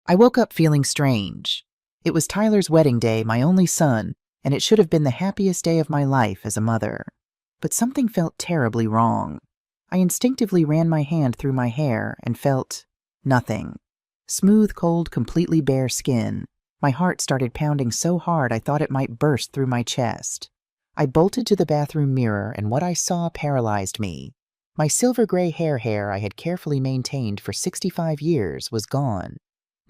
I woke up feeling strange. It was Tyler's wedding day, my only son, and it should have been the happiest day of my life as a mother. But something felt terribly wrong. I instinctively ran my hand through my hair and felt nothing. Smooth, cold, completely bare skin. My heart started pounding so hard I thought it might burst through my chest. I bolted to the bathroom mirror, and what I saw paralyzed me. My silver gray hair I had carefully maintained for 65 years was gone.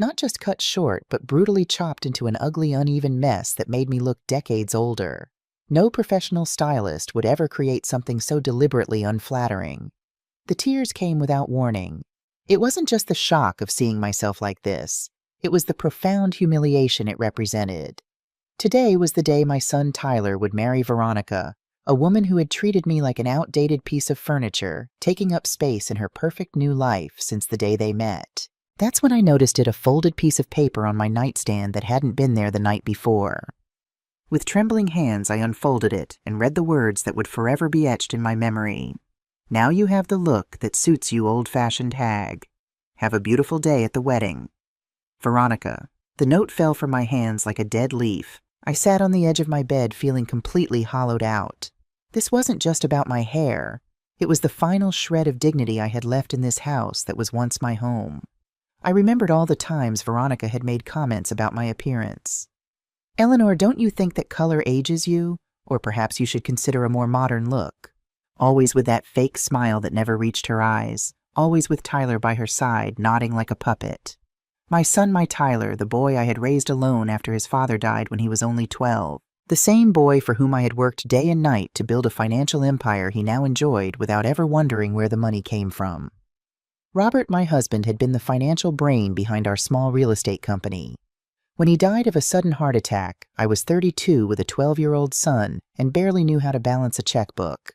Not just cut short, but brutally chopped into an ugly, uneven mess that made me look decades older. No professional stylist would ever create something so deliberately unflattering. The tears came without warning. It wasn't just the shock of seeing myself like this. It was the profound humiliation it represented. Today was the day my son Tyler would marry Veronica, a woman who had treated me like an outdated piece of furniture, taking up space in her perfect new life since the day they met. That's when I noticed a folded piece of paper on my nightstand that hadn't been there the night before. With trembling hands, I unfolded it and read the words that would forever be etched in my memory. "Now you have the look that suits you, old-fashioned hag. Have a beautiful day at the wedding. Veronica." The note fell from my hands like a dead leaf. I sat on the edge of my bed feeling completely hollowed out. This wasn't just about my hair. It was the final shred of dignity I had left in this house that was once my home. I remembered all the times Veronica had made comments about my appearance. "Eleanor, don't you think that color ages you? Or perhaps you should consider a more modern look." Always with that fake smile that never reached her eyes. Always with Tyler by her side, nodding like a puppet. My son, my Tyler, the boy I had raised alone after his father died when he was only 12. The same boy for whom I had worked day and night to build a financial empire he now enjoyed without ever wondering where the money came from. Robert, my husband, had been the financial brain behind our small real estate company. When he died of a sudden heart attack, I was 32 with a 12-year-old son and barely knew how to balance a checkbook.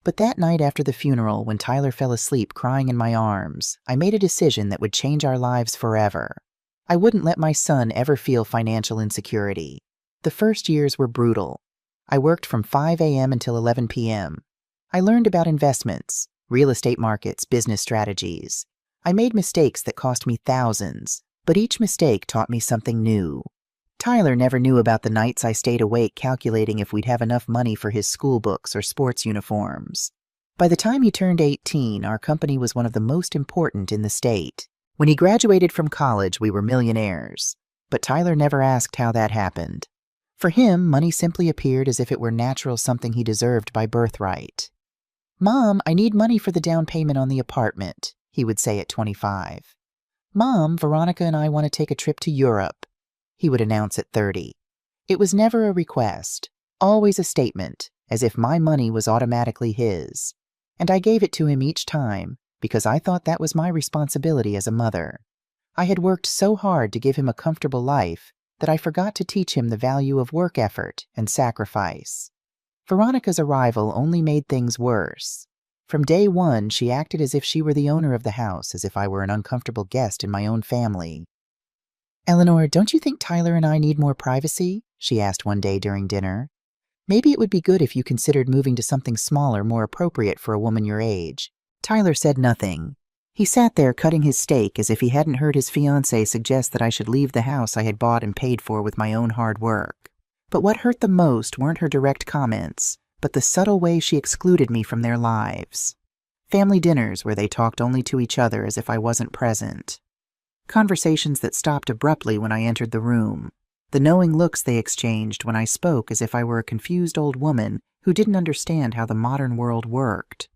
But that night after the funeral, when Tyler fell asleep crying in my arms, I made a decision that would change our lives forever. I wouldn't let my son ever feel financial insecurity. The first years were brutal. I worked from 5 a.m. until 11 p.m. I learned about investments, real estate markets, business strategies. I made mistakes that cost me thousands, but each mistake taught me something new. Tyler never knew about the nights I stayed awake calculating if we'd have enough money for his school books or sports uniforms. By the time he turned 18, our company was one of the most important in the state. When he graduated from college, we were millionaires. But Tyler never asked how that happened. For him, money simply appeared as if it were natural, something he deserved by birthright. "Mom, I need money for the down payment on the apartment," he would say at 25. "Mom, Veronica and I want to take a trip to Europe," he would announce at 30. It was never a request, always a statement, as if my money was automatically his. And I gave it to him each time, because I thought that was my responsibility as a mother. I had worked so hard to give him a comfortable life that I forgot to teach him the value of work effort and sacrifice. Veronica's arrival only made things worse. From day one, she acted as if she were the owner of the house, as if I were an uncomfortable guest in my own family. "Eleanor, don't you think Tyler and I need more privacy?" she asked one day during dinner. "Maybe it would be good if you considered moving to something smaller, more appropriate for a woman your age." Tyler said nothing. He sat there cutting his steak as if he hadn't heard his fiancée suggest that I should leave the house I had bought and paid for with my own hard work. But what hurt the most weren't her direct comments, but the subtle way she excluded me from their lives. Family dinners where they talked only to each other as if I wasn't present. Conversations that stopped abruptly when I entered the room. The knowing looks they exchanged when I spoke as if I were a confused old woman who didn't understand how the modern world worked.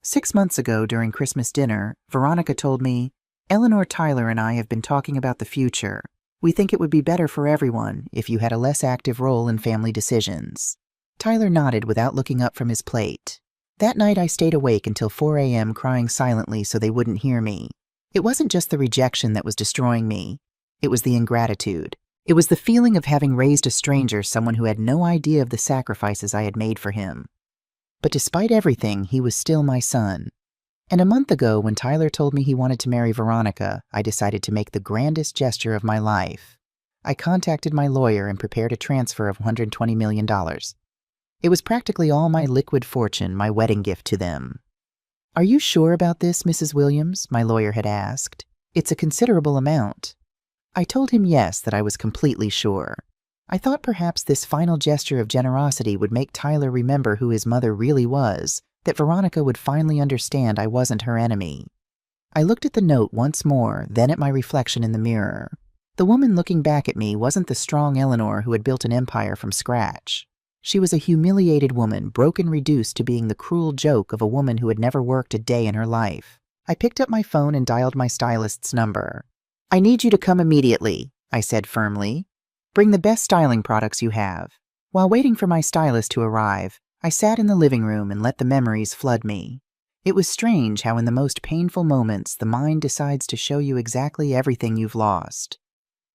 6 months ago, during Christmas dinner, Veronica told me, "Eleanor, Tyler, and I have been talking about the future. We think it would be better for everyone if you had a less active role in family decisions." Tyler nodded without looking up from his plate. That night I stayed awake until 4 a.m. crying silently so they wouldn't hear me. It wasn't just the rejection that was destroying me. It was the ingratitude. It was the feeling of having raised a stranger, someone who had no idea of the sacrifices I had made for him. But despite everything, he was still my son. And a month ago, when Tyler told me he wanted to marry Veronica, I decided to make the grandest gesture of my life. I contacted my lawyer and prepared a transfer of $120 million. It was practically all my liquid fortune, my wedding gift to them. "Are you sure about this, Mrs. Williams?" my lawyer had asked. "It's a considerable amount." I told him yes, that I was completely sure. I thought perhaps this final gesture of generosity would make Tyler remember who his mother really was, that Veronica would finally understand I wasn't her enemy. I looked at the note once more, then at my reflection in the mirror. The woman looking back at me wasn't the strong Eleanor who had built an empire from scratch. She was a humiliated woman, broken, reduced to being the cruel joke of a woman who had never worked a day in her life. I picked up my phone and dialed my stylist's number. "I need you to come immediately," I said firmly. "Bring the best styling products you have." While waiting for my stylist to arrive, I sat in the living room and let the memories flood me. It was strange how in the most painful moments the mind decides to show you exactly everything you've lost.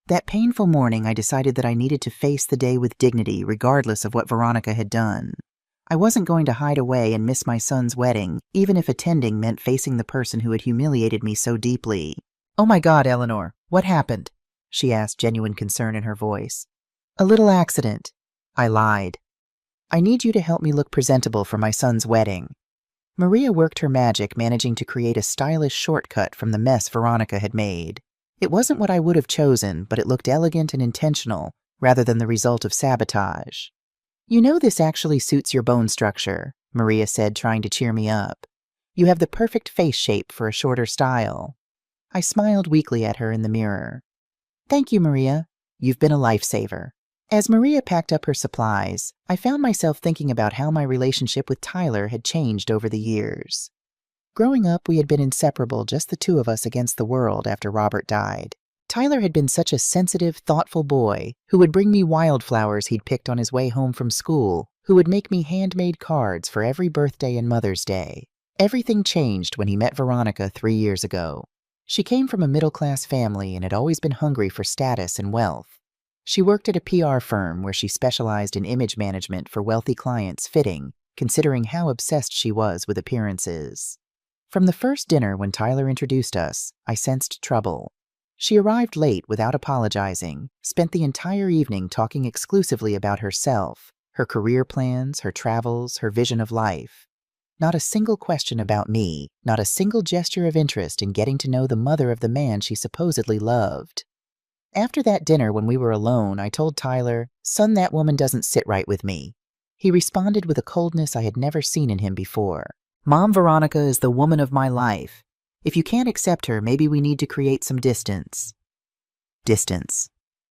That painful morning, I decided that I needed to face the day with dignity, regardless of what Veronica had done. I wasn't going to hide away and miss my son's wedding, even if attending meant facing the person who had humiliated me so deeply. "Oh my God, Eleanor, what happened?" she asked, genuine concern in her voice. "A little accident," I lied. "I need you to help me look presentable for my son's wedding." Maria worked her magic, managing to create a stylish shortcut from the mess Veronica had made. It wasn't what I would have chosen, but it looked elegant and intentional, rather than the result of sabotage. "You know this actually suits your bone structure," Maria said, trying to cheer me up. "You have the perfect face shape for a shorter style." I smiled weakly at her in the mirror. "Thank you, Maria. You've been a lifesaver." As Maria packed up her supplies, I found myself thinking about how my relationship with Tyler had changed over the years. Growing up, we had been inseparable, just the two of us against the world after Robert died. Tyler had been such a sensitive, thoughtful boy who would bring me wildflowers he'd picked on his way home from school, who would make me handmade cards for every birthday and Mother's Day. Everything changed when he met Veronica 3 years ago. She came from a middle-class family and had always been hungry for status and wealth. She worked at a PR firm where she specialized in image management for wealthy clients, fitting, considering how obsessed she was with appearances. From the first dinner when Tyler introduced us, I sensed trouble. She arrived late without apologizing, spent the entire evening talking exclusively about herself, her career plans, her travels, her vision of life. Not a single question about me, not a single gesture of interest in getting to know the mother of the man she supposedly loved. After that dinner, when we were alone, I told Tyler, "Son, that woman doesn't sit right with me." He responded with a coldness I had never seen in him before. "Mom, Veronica is the woman of my life. If you can't accept her, maybe we need to create some distance." Distance.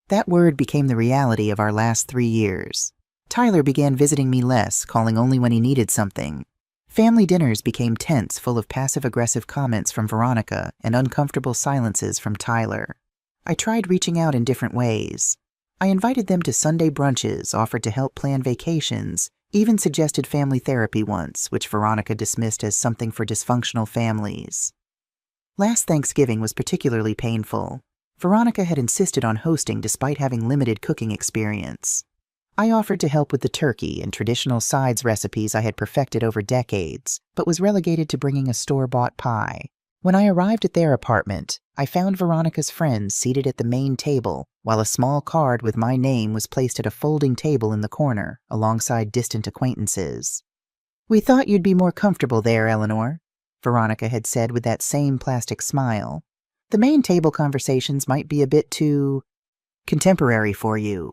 That word became the reality of our last 3 years. Tyler began visiting me less, calling only when he needed something. Family dinners became tense, full of passive-aggressive comments from Veronica and uncomfortable silences from Tyler. I tried reaching out in different ways. I invited them to Sunday brunches, offered to help plan vacations, even suggested family therapy once, which Veronica dismissed as something for dysfunctional families. Last Thanksgiving was particularly painful. Veronica had insisted on hosting despite having limited cooking experience. I offered to help with the turkey and traditional sides recipes I had perfected over decades, but was relegated to bringing a store-bought pie. When I arrived at their apartment, I found Veronica's friends seated at the main table, while a small card with my name was placed at a folding table in the corner, alongside distant acquaintances. "We thought you'd be more comfortable there, Eleanor," Veronica had said with that same plastic smile. "The main table conversations might be a bit too contemporary for you."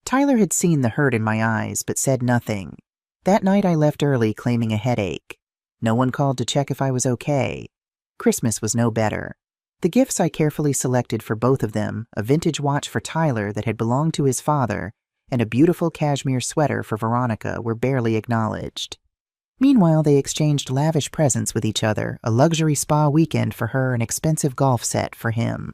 Tyler had seen the hurt in my eyes, but said nothing. That night I left early, claiming a headache. No one called to check if I was okay. Christmas was no better. The gifts I carefully selected for both of them, a vintage watch for Tyler that had belonged to his father, and a beautiful cashmere sweater for Veronica, were barely acknowledged. Meanwhile, they exchanged lavish presents with each other, a luxury spa weekend for her, an expensive golf set for him.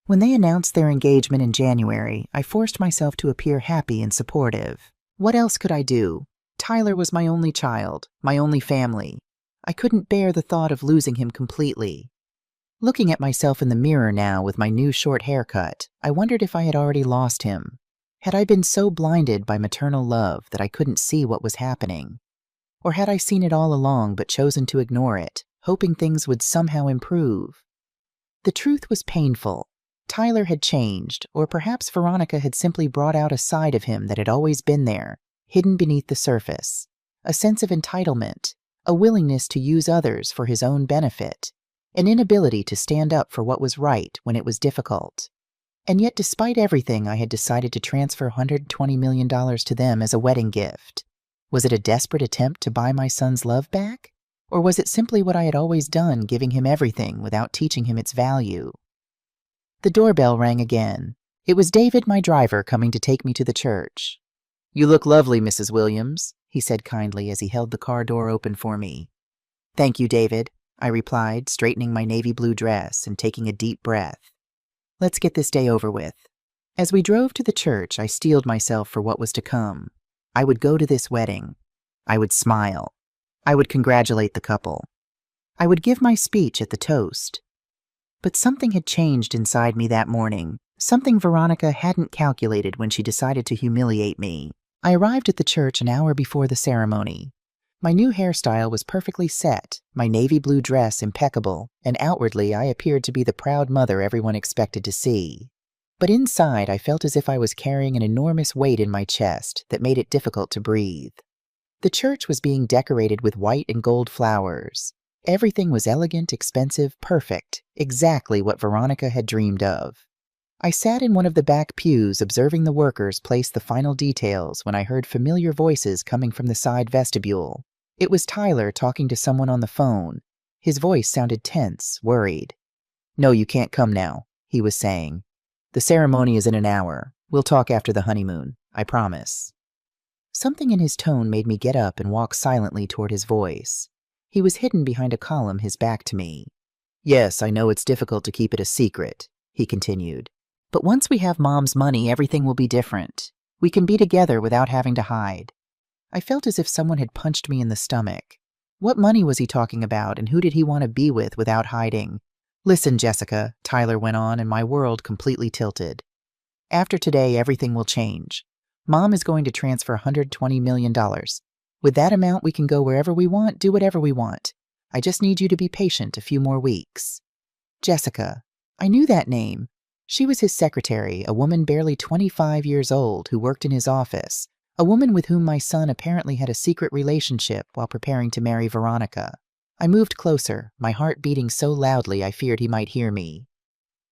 When they announced their engagement in January, I forced myself to appear happy and supportive. What else could I do? Tyler was my only child, my only family. I couldn't bear the thought of losing him completely. Looking at myself in the mirror now with my new short haircut, I wondered if I had already lost him. Had I been so blinded by maternal love that I couldn't see what was happening? Or had I seen it all along but chosen to ignore it, hoping things would somehow improve? The truth was painful. Tyler had changed, or perhaps Veronica had simply brought out a side of him that had always been there, hidden beneath the surface. A sense of entitlement, a willingness to use others for his own benefit, an inability to stand up for what was right when it was difficult. And yet, despite everything, I had decided to transfer $120 million to them as a wedding gift. Was it a desperate attempt to buy my son's love back? Or was it simply what I had always done, giving him everything without teaching him its value? The doorbell rang again. It was David, my driver, coming to take me to the church. "You look lovely, Mrs. Williams," he said kindly as he held the car door open for me. "Thank you, David," I replied, straightening my navy blue dress and taking a deep breath. Let's get this day over with. As we drove to the church, I steeled myself for what was to come. I would go to this wedding. I would smile. I would congratulate the couple. I would give my speech at the toast. But something had changed inside me that morning, something Veronica hadn't calculated when she decided to humiliate me. I arrived at the church an hour before the ceremony. My new hairstyle was perfectly set, my navy blue dress impeccable, and outwardly I appeared to be the proud mother everyone expected to see. But inside I felt as if I was carrying an enormous weight in my chest that made it difficult to breathe. The church was being decorated with white and gold flowers. Everything was elegant, expensive, perfect, exactly what Veronica had dreamed of. I sat in one of the back pews observing the workers place the final details when I heard familiar voices coming from the side vestibule. It was Tyler talking to someone on the phone. His voice sounded tense, worried. "No, you can't come now," he was saying. "The ceremony is in an hour. We'll talk after the honeymoon, I promise." Something in his tone made me get up and walk silently toward his voice. He was hidden behind a column, his back to me. "Yes, I know it's difficult to keep it a secret," he continued. "But once we have Mom's money, everything will be different. We can be together without having to hide." I felt as if someone had punched me in the stomach. What money was he talking about, and who did he want to be with without hiding? "Listen, Jessica," Tyler went on, and my world completely tilted. "After today, everything will change. Mom is going to transfer $120 million. With that amount, we can go wherever we want, do whatever we want. I just need you to be patient a few more weeks." Jessica. I knew that name. She was his secretary, a woman barely 25 years old who worked in his office, a woman with whom my son apparently had a secret relationship while preparing to marry Veronica. I moved closer, my heart beating so loudly I feared he might hear me.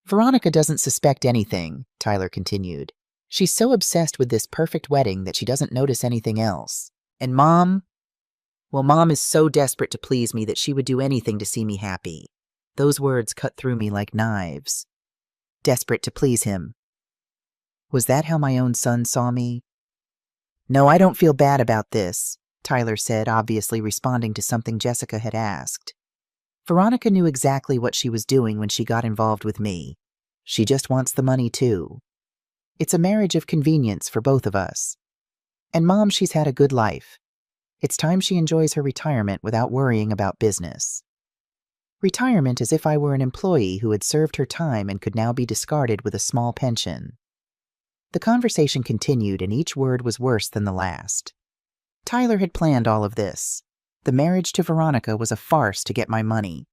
"Veronica doesn't suspect anything," Tyler continued. "She's so obsessed with this perfect wedding that she doesn't notice anything else. And Mom is so desperate to please me that she would do anything to see me happy." Those words cut through me like knives. Desperate to please him. Was that how my own son saw me? "No, I don't feel bad about this," Tyler said, obviously responding to something Jessica had asked. "Veronica knew exactly what she was doing when she got involved with me. She just wants the money, too. It's a marriage of convenience for both of us. And Mom, she's had a good life. It's time she enjoys her retirement without worrying about business." Retirement as if I were an employee who had served her time and could now be discarded with a small pension. The conversation continued, and each word was worse than the last. Tyler had planned all of this. The marriage to Veronica was a farce to get my money.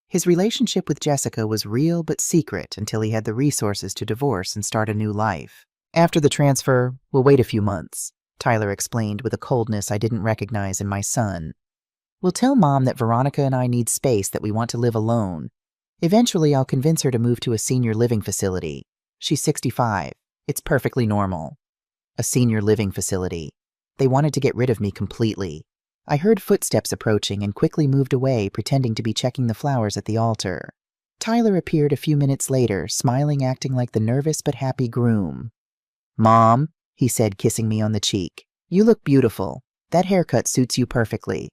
His relationship with Jessica was real but secret until he had the resources to divorce and start a new life. "After the transfer, we'll wait a few months," Tyler explained with a coldness I didn't recognize in my son. "We'll tell Mom that Veronica and I need space, that we want to live alone. Eventually, I'll convince her to move to a senior living facility. She's 65. It's perfectly normal." A senior living facility. They wanted to get rid of me completely. I heard footsteps approaching and quickly moved away, pretending to be checking the flowers at the altar. Tyler appeared a few minutes later, smiling, acting like the nervous but happy groom. "Mom," he said, kissing me on the cheek, "you look beautiful. That haircut suits you perfectly."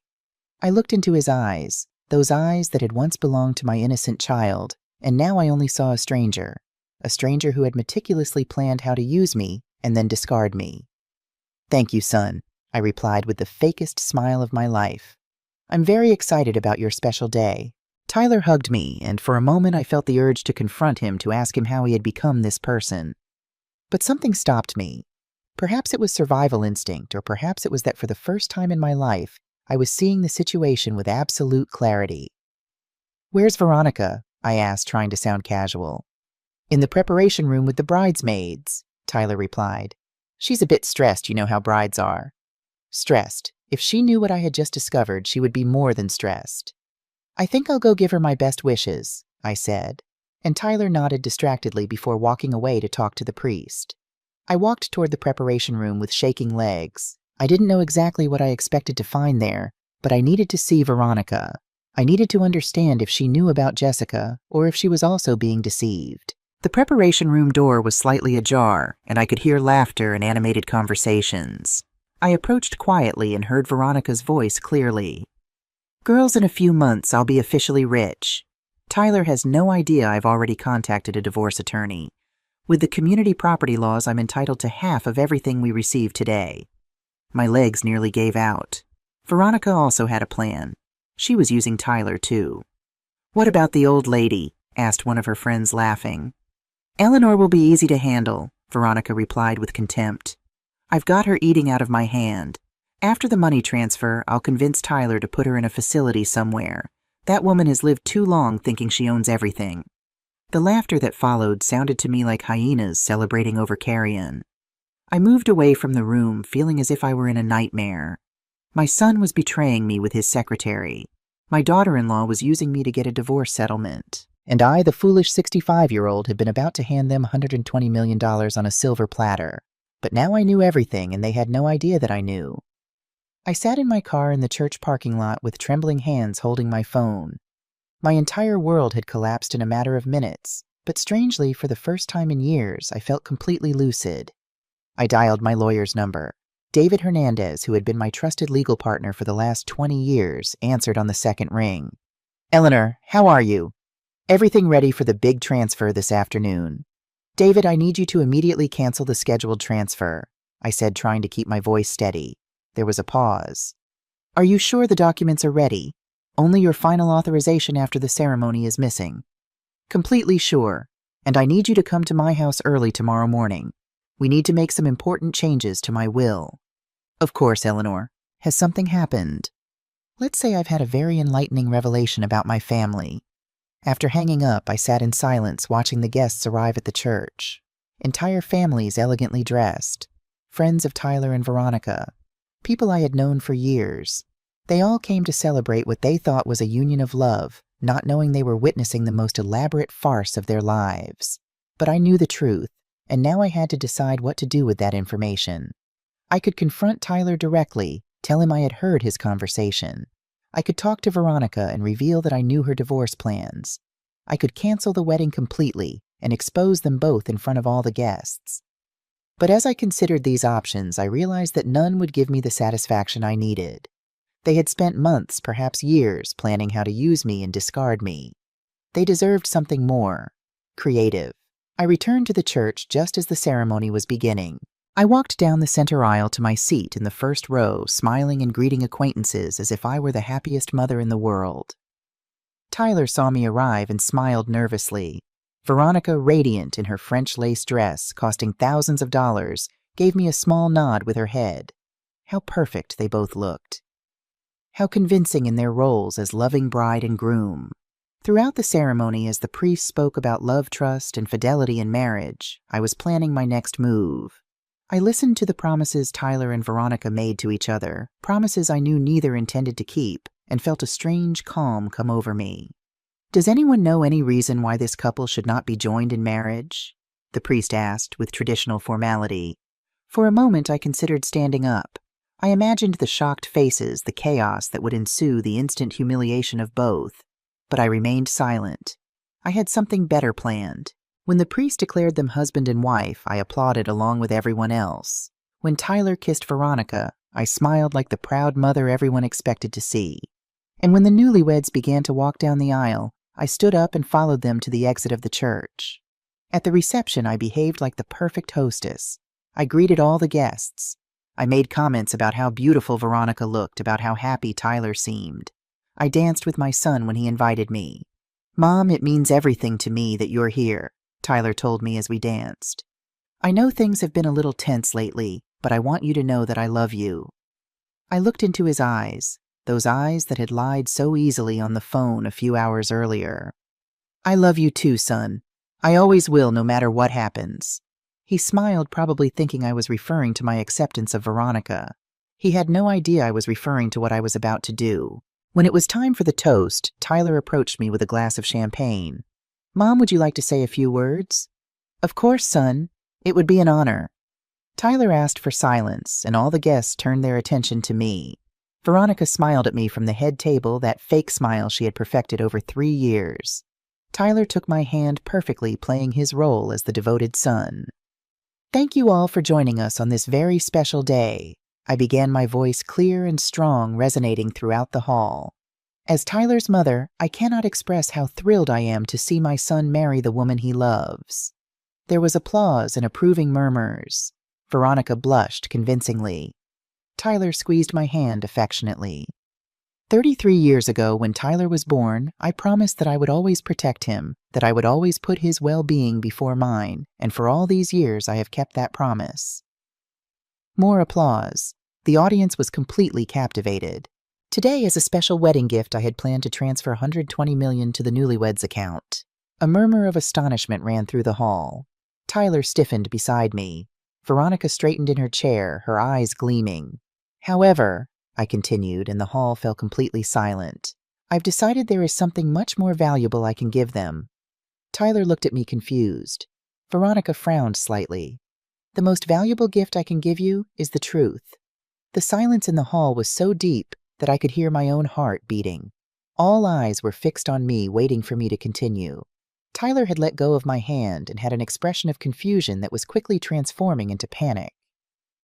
I looked into his eyes, those eyes that had once belonged to my innocent child, and now I only saw a stranger who had meticulously planned how to use me and then discard me. "Thank you, son," I replied with the fakest smile of my life. "I'm very excited about your special day." Tyler hugged me, and for a moment I felt the urge to confront him, to ask him how he had become this person. But something stopped me. Perhaps it was survival instinct, or perhaps it was that for the first time in my life, I was seeing the situation with absolute clarity. "Where's Veronica?" I asked, trying to sound casual. "In the preparation room with the bridesmaids," Tyler replied. "She's a bit stressed, you know how brides are." Stressed. If she knew what I had just discovered, she would be more than stressed. "I think I'll go give her my best wishes," I said. And Tyler nodded distractedly before walking away to talk to the priest. I walked toward the preparation room with shaking legs. I didn't know exactly what I expected to find there, but I needed to see Veronica. I needed to understand if she knew about Jessica or if she was also being deceived. The preparation room door was slightly ajar, and I could hear laughter and animated conversations. I approached quietly and heard Veronica's voice clearly. "Girls, in a few months I'll be officially rich. Tyler has no idea I've already contacted a divorce attorney. With the community property laws, I'm entitled to half of everything we receive today." My legs nearly gave out. Veronica also had a plan. She was using Tyler, too. "What about the old lady?" asked one of her friends, laughing. "Eleanor will be easy to handle," Veronica replied with contempt. "I've got her eating out of my hand. After the money transfer, I'll convince Tyler to put her in a facility somewhere. That woman has lived too long thinking she owns everything." The laughter that followed sounded to me like hyenas celebrating over carrion. I moved away from the room, feeling as if I were in a nightmare. My son was betraying me with his secretary. My daughter-in-law was using me to get a divorce settlement. And I, the foolish 65-year-old, had been about to hand them $120 million on a silver platter. But now I knew everything, and they had no idea that I knew. I sat in my car in the church parking lot with trembling hands holding my phone. My entire world had collapsed in a matter of minutes, but strangely, for the first time in years, I felt completely lucid. I dialed my lawyer's number. David Hernandez, who had been my trusted legal partner for the last 20 years, answered on the second ring. "Eleanor, how are you? Everything ready for the big transfer this afternoon. David, I need you to immediately cancel the scheduled transfer," I said, trying to keep my voice steady. There was a pause. "Are you sure the documents are ready? Only your final authorization after the ceremony is missing." "Completely sure. And I need you to come to my house early tomorrow morning. We need to make some important changes to my will." "Of course, Eleanor. Has something happened?" Let's say I've had a very enlightening revelation about my family. After hanging up, I sat in silence watching the guests arrive at the church. Entire families elegantly dressed. Friends of Tyler and Veronica. People I had known for years. They all came to celebrate what they thought was a union of love, not knowing they were witnessing the most elaborate farce of their lives. But I knew the truth, and now I had to decide what to do with that information. I could confront Tyler directly, tell him I had heard his conversation. I could talk to Veronica and reveal that I knew her divorce plans. I could cancel the wedding completely and expose them both in front of all the guests. But as I considered these options, I realized that none would give me the satisfaction I needed. They had spent months, perhaps years, planning how to use me and discard me. They deserved something more. Creative. I returned to the church just as the ceremony was beginning. I walked down the center aisle to my seat in the first row, smiling and greeting acquaintances as if I were the happiest mother in the world. Tyler saw me arrive and smiled nervously. Veronica, radiant in her French lace dress, costing thousands of dollars, gave me a small nod with her head. How perfect they both looked. How convincing in their roles as loving bride and groom. Throughout the ceremony, as the priest spoke about love, trust, and fidelity in marriage, I was planning my next move. I listened to the promises Tyler and Veronica made to each other, promises I knew neither intended to keep, and felt a strange calm come over me. "Does anyone know any reason why this couple should not be joined in marriage?" the priest asked with traditional formality. For a moment I considered standing up. I imagined the shocked faces, the chaos that would ensue, the instant humiliation of both. But I remained silent. I had something better planned. When the priest declared them husband and wife, I applauded along with everyone else. When Tyler kissed Veronica, I smiled like the proud mother everyone expected to see. And when the newlyweds began to walk down the aisle, I stood up and followed them to the exit of the church. At the reception, I behaved like the perfect hostess. I greeted all the guests. I made comments about how beautiful Veronica looked, about how happy Tyler seemed. I danced with my son when he invited me. "Mom, it means everything to me that you're here," Tyler told me as we danced. "I know things have been a little tense lately, but I want you to know that I love you." I looked into his eyes, those eyes that had lied so easily on the phone a few hours earlier. "I love you too, son. I always will, no matter what happens." He smiled, probably thinking I was referring to my acceptance of Veronica. He had no idea I was referring to what I was about to do. When it was time for the toast, Tyler approached me with a glass of champagne. Mom, would you like to say a few words? Of course, son. It would be an honor. Tyler asked for silence, and all the guests turned their attention to me. Veronica smiled at me from the head table, that fake smile she had perfected over 3 years. Tyler took my hand perfectly, playing his role as the devoted son. Thank you all for joining us on this very special day. I began, my voice clear and strong, resonating throughout the hall. As Tyler's mother, I cannot express how thrilled I am to see my son marry the woman he loves. There was applause and approving murmurs. Veronica blushed convincingly. Tyler squeezed my hand affectionately. 33 years ago, when Tyler was born, I promised that I would always protect him, that I would always put his well-being before mine, and for all these years I have kept that promise. More applause. The audience was completely captivated. Today, as a special wedding gift, I had planned to transfer $120 million to the newlyweds' account. A murmur of astonishment ran through the hall. Tyler stiffened beside me. Veronica straightened in her chair, her eyes gleaming. However, I continued, and the hall fell completely silent, I've decided there is something much more valuable I can give them. Tyler looked at me confused. Veronica frowned slightly. The most valuable gift I can give you is the truth. The silence in the hall was so deep that I could hear my own heart beating. All eyes were fixed on me, waiting for me to continue. Tyler had let go of my hand and had an expression of confusion that was quickly transforming into panic.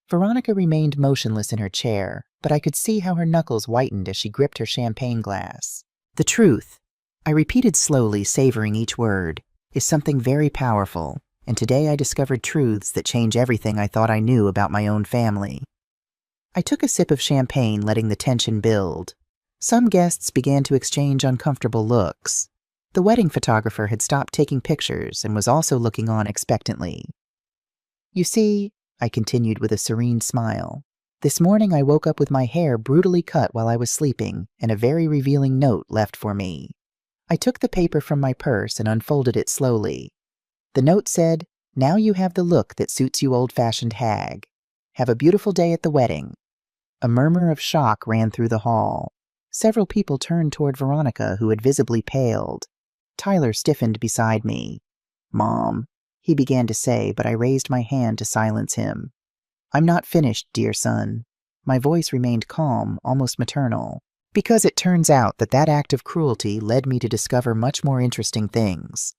Veronica remained motionless in her chair, but I could see how her knuckles whitened as she gripped her champagne glass. The truth, I repeated slowly, savoring each word, is something very powerful, and today I discovered truths that change everything I thought I knew about my own family. I took a sip of champagne, letting the tension build. Some guests began to exchange uncomfortable looks. The wedding photographer had stopped taking pictures and was also looking on expectantly. You see, I continued with a serene smile, this morning I woke up with my hair brutally cut while I was sleeping and a very revealing note left for me. I took the paper from my purse and unfolded it slowly. The note said, "Now you have the look that suits you, old-fashioned hag. Have a beautiful day at the wedding." A murmur of shock ran through the hall. Several people turned toward Veronica, who had visibly paled. Tyler stiffened beside me. "Mom," he began to say, but I raised my hand to silence him. "I'm not finished, dear son." My voice remained calm, almost maternal, because it turns out that that act of cruelty led me to discover much more interesting things.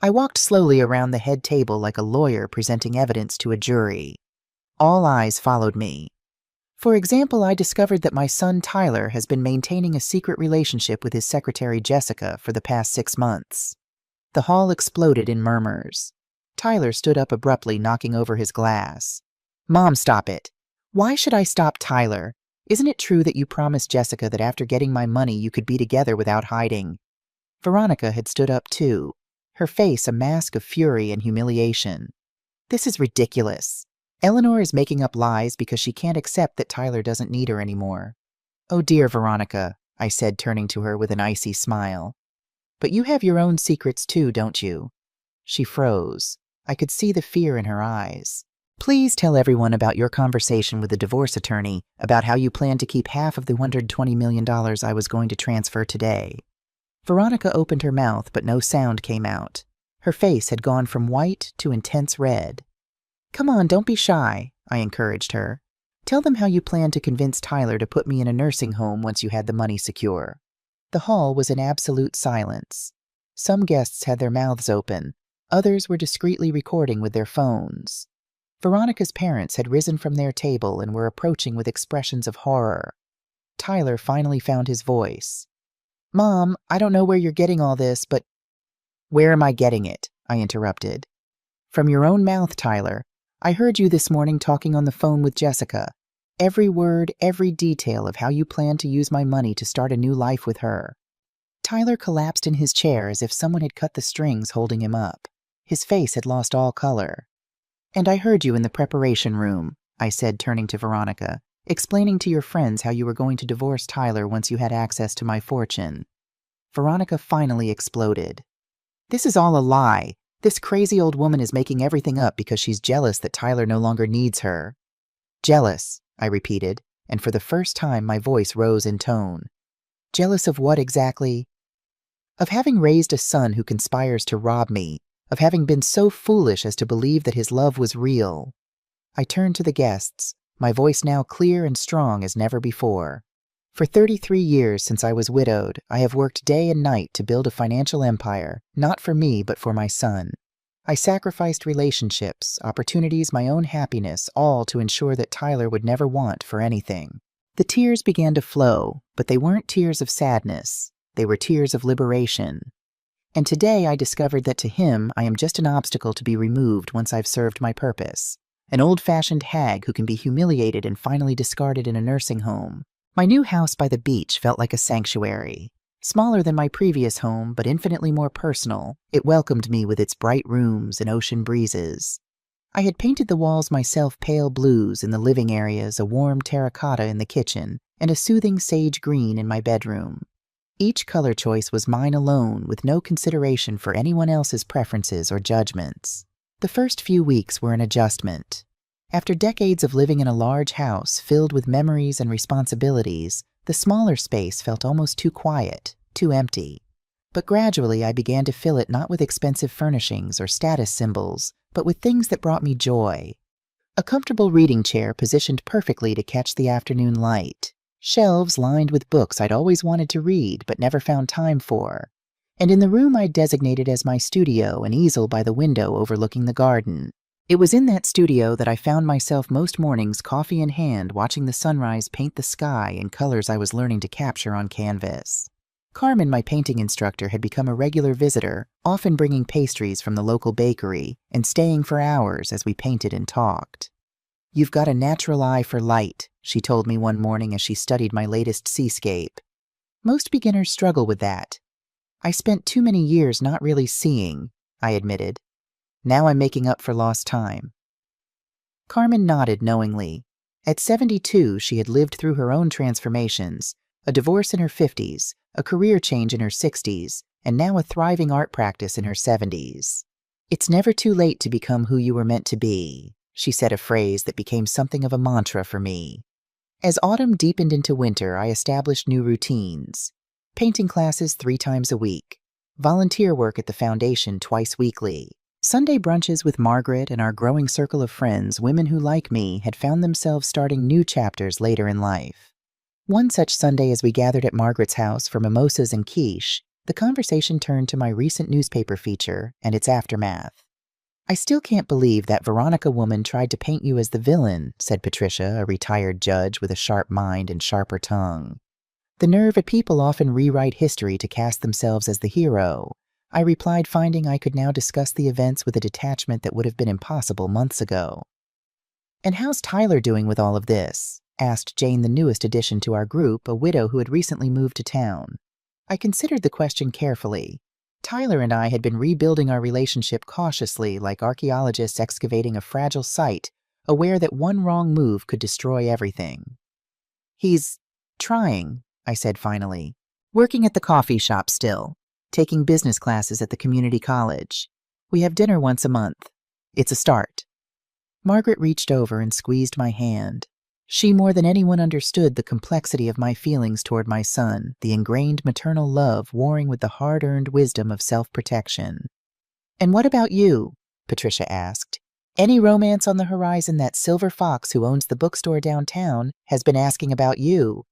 I walked slowly around the head table like a lawyer presenting evidence to a jury. All eyes followed me. For example, I discovered that my son Tyler has been maintaining a secret relationship with his secretary Jessica for the past 6 months. The hall exploded in murmurs. Tyler stood up abruptly, knocking over his glass. "Mom, stop it. Why should I stop Tyler? Isn't it true that you promised Jessica that after getting my money you could be together without hiding?" Veronica had stood up too, her face a mask of fury and humiliation. "This is ridiculous. Eleanor is making up lies because she can't accept that Tyler doesn't need her anymore." "Oh dear, Veronica," I said, turning to her with an icy smile. "But you have your own secrets too, don't you?" She froze. I could see the fear in her eyes. "Please tell everyone about your conversation with the divorce attorney, about how you plan to keep half of the $120 million I was going to transfer today." Veronica opened her mouth, but no sound came out. Her face had gone from white to intense red. "Come on, don't be shy," I encouraged her. "Tell them how you plan to convince Tyler to put me in a nursing home once you had the money secure." The hall was in absolute silence. Some guests had their mouths open. Others were discreetly recording with their phones. Veronica's parents had risen from their table and were approaching with expressions of horror. Tyler finally found his voice. "Mom, I don't know where you're getting all this, but—" "Where am I getting it?" I interrupted. "From your own mouth, Tyler. I heard you this morning talking on the phone with Jessica. Every word, every detail of how you plan to use my money to start a new life with her." Tyler collapsed in his chair as if someone had cut the strings holding him up. His face had lost all color. "And I heard you in the preparation room," I said, turning to Veronica, "explaining to your friends how you were going to divorce Tyler once you had access to my fortune." Veronica finally exploded. "This is all a lie. This crazy old woman is making everything up because she's jealous that Tyler no longer needs her." "Jealous," I repeated, and for the first time my voice rose in tone. "Jealous of what exactly?" Of having raised a son who conspires to rob me, of having been so foolish as to believe that his love was real. I turned to the guests, my voice now clear and strong as never before. For 33 years since I was widowed, I have worked day and night to build a financial empire, not for me but for my son. I sacrificed relationships, opportunities, my own happiness, all to ensure that Tyler would never want for anything. The tears began to flow, but they weren't tears of sadness. They were tears of liberation. And today I discovered that to him I am just an obstacle to be removed once I've served my purpose. An old-fashioned hag who can be humiliated and finally discarded in a nursing home. My new house by the beach felt like a sanctuary. Smaller than my previous home, but infinitely more personal, it welcomed me with its bright rooms and ocean breezes. I had painted the walls myself pale blues in the living areas, a warm terracotta in the kitchen, and a soothing sage green in my bedroom. Each color choice was mine alone, with no consideration for anyone else's preferences or judgments. The first few weeks were an adjustment. After decades of living in a large house filled with memories and responsibilities, the smaller space felt almost too quiet, too empty. But gradually I began to fill it not with expensive furnishings or status symbols, but with things that brought me joy. A comfortable reading chair positioned perfectly to catch the afternoon light. Shelves lined with books I'd always wanted to read but never found time for. And in the room I'd designated as my studio, an easel by the window overlooking the garden. It was in that studio that I found myself most mornings, coffee in hand, watching the sunrise paint the sky in colors I was learning to capture on canvas. Carmen, my painting instructor, had become a regular visitor, often bringing pastries from the local bakery and staying for hours as we painted and talked. "You've got a natural eye for light," she told me one morning as she studied my latest seascape. "Most beginners struggle with that. I spent too many years not really seeing," I admitted. "Now I'm making up for lost time." Carmen nodded knowingly. At 72, she had lived through her own transformations, a divorce in her 50s, a career change in her 60s, and now a thriving art practice in her 70s. "It's never too late to become who you were meant to be," she said, a phrase that became something of a mantra for me. As autumn deepened into winter, I established new routines. Painting classes 3 times a week. Volunteer work at the foundation twice weekly. Sunday brunches with Margaret and our growing circle of friends, women who, like me, had found themselves starting new chapters later in life. One such Sunday as we gathered at Margaret's house for mimosas and quiche, the conversation turned to my recent newspaper feature and its aftermath. "I still can't believe that Veronica woman tried to paint you as the villain," said Patricia, a retired judge with a sharp mind and sharper tongue. "The nerve of people often rewrite history to cast themselves as the hero," I replied, finding I could now discuss the events with a detachment that would have been impossible months ago. "And how's Tyler doing with all of this?" asked Jane, the newest addition to our group, a widow who had recently moved to town. I considered the question carefully. Tyler and I had been rebuilding our relationship cautiously, like archaeologists excavating a fragile site, aware that one wrong move could destroy everything. "He's trying," I said finally. "Working at the coffee shop still. Taking business classes at the community college. We have dinner once a month. It's a start." Margaret reached over and squeezed my hand. She more than anyone understood the complexity of my feelings toward my son, the ingrained maternal love warring with the hard-earned wisdom of self-protection. "And what about you?" Patricia asked. "Any romance on the horizon? That silver fox who owns the bookstore downtown has been asking about you."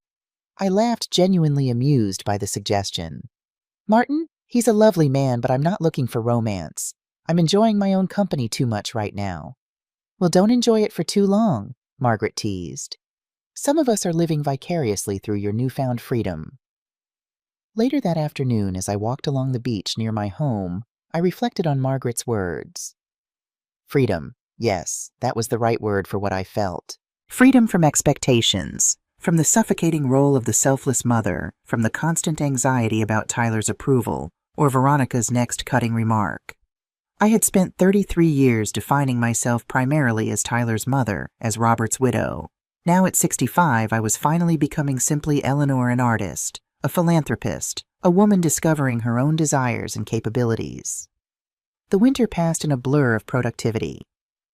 I laughed, genuinely amused by the suggestion. "Martin? He's a lovely man, but I'm not looking for romance. I'm enjoying my own company too much right now." "Well, don't enjoy it for too long," Margaret teased. "Some of us are living vicariously through your newfound freedom." Later that afternoon, as I walked along the beach near my home, I reflected on Margaret's words. Freedom. Yes, that was the right word for what I felt. Freedom from expectations. From the suffocating role of the selfless mother, from the constant anxiety about Tyler's approval, or Veronica's next cutting remark. I had spent 33 years defining myself primarily as Tyler's mother, as Robert's widow. Now at 65, I was finally becoming simply Eleanor, an artist, a philanthropist, a woman discovering her own desires and capabilities. The winter passed in a blur of productivity.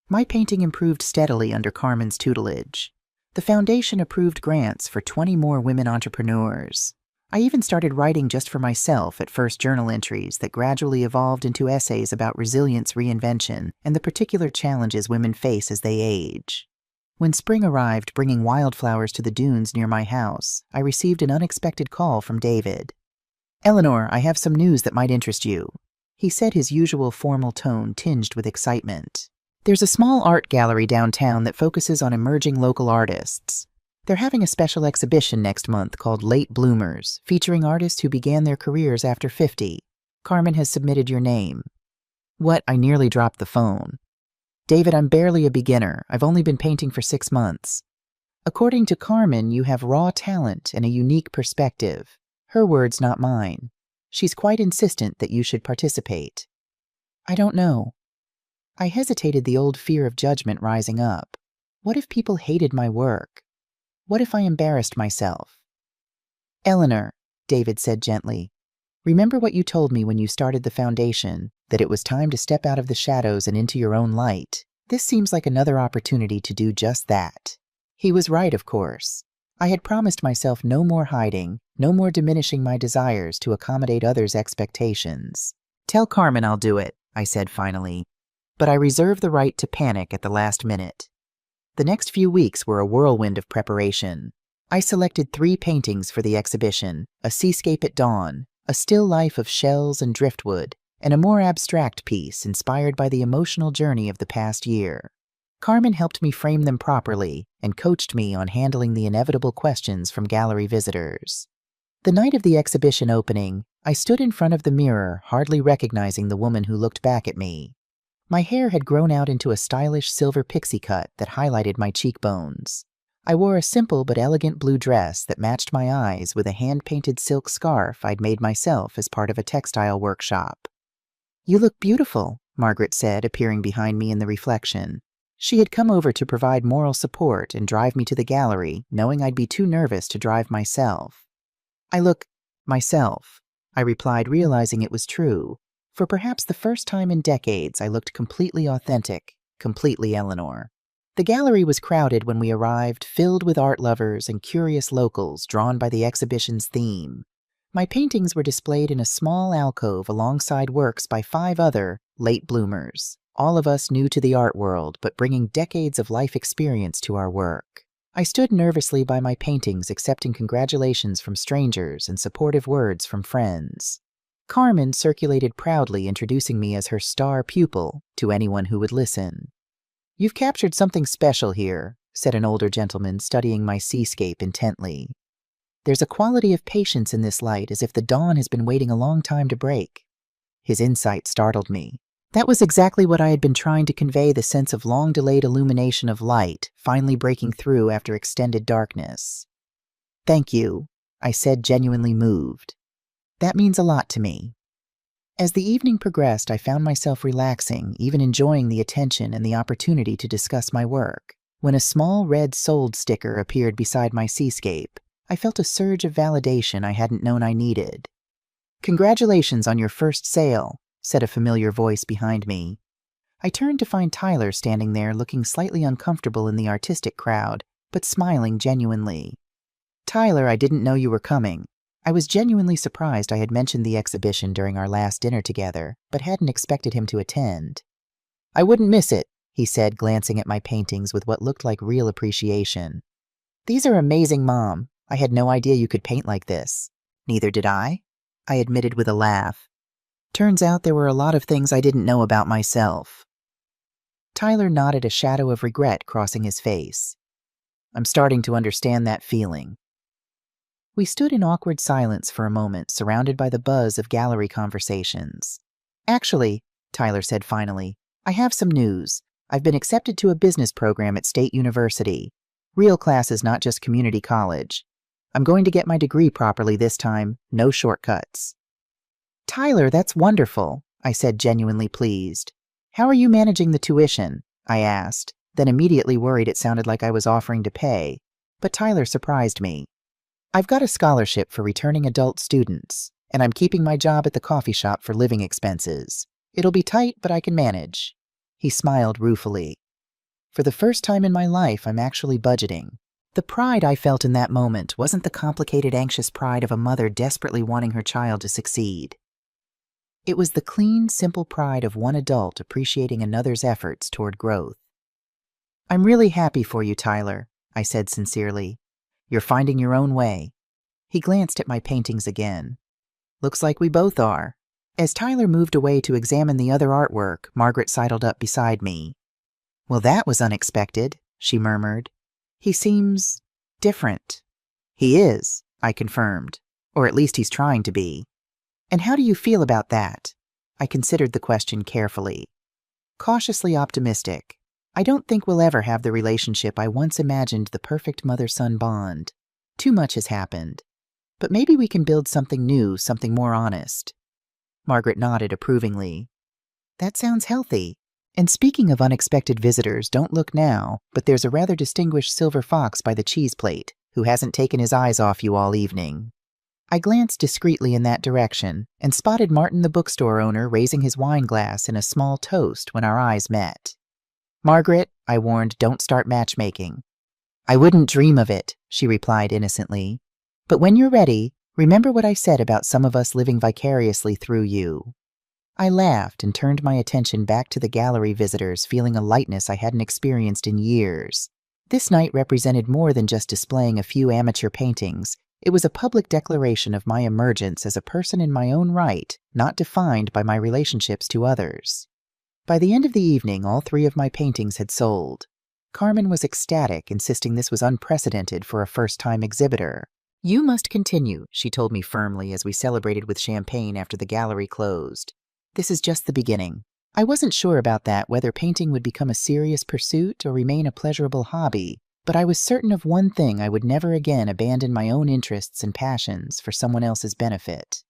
My painting improved steadily under Carmen's tutelage. The foundation approved grants for 20 more women entrepreneurs. I even started writing just for myself, at first journal entries that gradually evolved into essays about resilience, reinvention, and the particular challenges women face as they age. When spring arrived, bringing wildflowers to the dunes near my house, I received an unexpected call from David. "Eleanor, I have some news that might interest you," he said, his usual formal tone tinged with excitement. "There's a small art gallery downtown that focuses on emerging local artists. They're having a special exhibition next month called Late Bloomers, featuring artists who began their careers after 50. Carmen has submitted your name." What? I nearly dropped the phone. "David, I'm barely a beginner. I've only been painting for 6 months. According to Carmen, you have raw talent and a unique perspective. Her words, not mine. She's quite insistent that you should participate." "I don't know." I hesitated, the old fear of judgment rising up. What if people hated my work? What if I embarrassed myself? "Eleanor," David said gently, "remember what you told me when you started the foundation, that it was time to step out of the shadows and into your own light. This seems like another opportunity to do just that." He was right, of course. I had promised myself no more hiding, no more diminishing my desires to accommodate others' expectations. "Tell Carmen I'll do it," I said finally. But I reserve the right to panic at the last minute. The next few weeks were a whirlwind of preparation. I selected 3 paintings for the exhibition: a seascape at dawn, a still life of shells and driftwood, and a more abstract piece inspired by the emotional journey of the past year. Carmen helped me frame them properly and coached me on handling the inevitable questions from gallery visitors. The night of the exhibition opening, I stood in front of the mirror, hardly recognizing the woman who looked back at me. My hair had grown out into a stylish silver pixie cut that highlighted my cheekbones. I wore a simple but elegant blue dress that matched my eyes with a hand-painted silk scarf I'd made myself as part of a textile workshop. "You look beautiful," Margaret said, appearing behind me in the reflection. She had come over to provide moral support and drive me to the gallery, knowing I'd be too nervous to drive myself. "I look myself," I replied, realizing it was true. For perhaps the first time in decades, I looked completely authentic, completely Eleanor. The gallery was crowded when we arrived, filled with art lovers and curious locals drawn by the exhibition's theme. My paintings were displayed in a small alcove alongside works by 5 other late bloomers, all of us new to the art world but bringing decades of life experience to our work. I stood nervously by my paintings, accepting congratulations from strangers and supportive words from friends. Carmen circulated proudly, introducing me as her star pupil to anyone who would listen. "You've captured something special here," said an older gentleman, studying my seascape intently. "There's a quality of patience in this light, as if the dawn has been waiting a long time to break." His insight startled me. That was exactly what I had been trying to convey, the sense of long-delayed illumination of light, finally breaking through after extended darkness. "Thank you," I said, genuinely moved. "That means a lot to me." As the evening progressed, I found myself relaxing, even enjoying the attention and the opportunity to discuss my work. When a small red "Sold" sticker appeared beside my seascape, I felt a surge of validation I hadn't known I needed. "Congratulations on your first sale," said a familiar voice behind me. I turned to find Tyler standing there, looking slightly uncomfortable in the artistic crowd, but smiling genuinely. "Tyler, I didn't know you were coming." I was genuinely surprised I had mentioned the exhibition during our last dinner together, but hadn't expected him to attend. "I wouldn't miss it," he said, glancing at my paintings with what looked like real appreciation. "These are amazing, Mom. I had no idea you could paint like this." "Neither did I," I admitted with a laugh. Turns out there were a lot of things I didn't know about myself. Tyler nodded, a shadow of regret crossing his face. "I'm starting to understand that feeling." We stood in awkward silence for a moment, surrounded by the buzz of gallery conversations. "Actually," Tyler said finally, "I have some news. I've been accepted to a business program at State University. Real classes, not just community college. I'm going to get my degree properly this time, no shortcuts." "Tyler, that's wonderful," I said, genuinely pleased. "How are you managing the tuition?" I asked, then immediately worried it sounded like I was offering to pay. But Tyler surprised me. "I've got a scholarship for returning adult students, and I'm keeping my job at the coffee shop for living expenses. It'll be tight, but I can manage." He smiled ruefully. "For the first time in my life, I'm actually budgeting." The pride I felt in that moment wasn't the complicated, anxious pride of a mother desperately wanting her child to succeed. It was the clean, simple pride of one adult appreciating another's efforts toward growth. "I'm really happy for you, Tyler," I said sincerely. "You're finding your own way." He glanced at my paintings again. "Looks like we both are." As Tyler moved away to examine the other artwork, Margaret sidled up beside me. "Well, that was unexpected," she murmured. "He seems different." "He is," I confirmed. "Or at least he's trying to be." "And how do you feel about that?" I considered the question carefully. "Cautiously optimistic. I don't think we'll ever have the relationship I once imagined, the perfect mother-son bond. Too much has happened. But maybe we can build something new, something more honest." Margaret nodded approvingly. "That sounds healthy. And speaking of unexpected visitors, don't look now, but there's a rather distinguished silver fox by the cheese plate who hasn't taken his eyes off you all evening." I glanced discreetly in that direction and spotted Martin, the bookstore owner, raising his wine glass in a small toast when our eyes met. "Margaret," I warned, "don't start matchmaking." "I wouldn't dream of it," she replied innocently. "But when you're ready, remember what I said about some of us living vicariously through you." I laughed and turned my attention back to the gallery visitors, feeling a lightness I hadn't experienced in years. This night represented more than just displaying a few amateur paintings. It was a public declaration of my emergence as a person in my own right, not defined by my relationships to others. By the end of the evening, all 3 of my paintings had sold. Carmen was ecstatic, insisting this was unprecedented for a first-time exhibitor. "You must continue," she told me firmly as we celebrated with champagne after the gallery closed. "This is just the beginning." I wasn't sure about that, whether painting would become a serious pursuit or remain a pleasurable hobby, but I was certain of one thing: I would never again abandon my own interests and passions for someone else's benefit.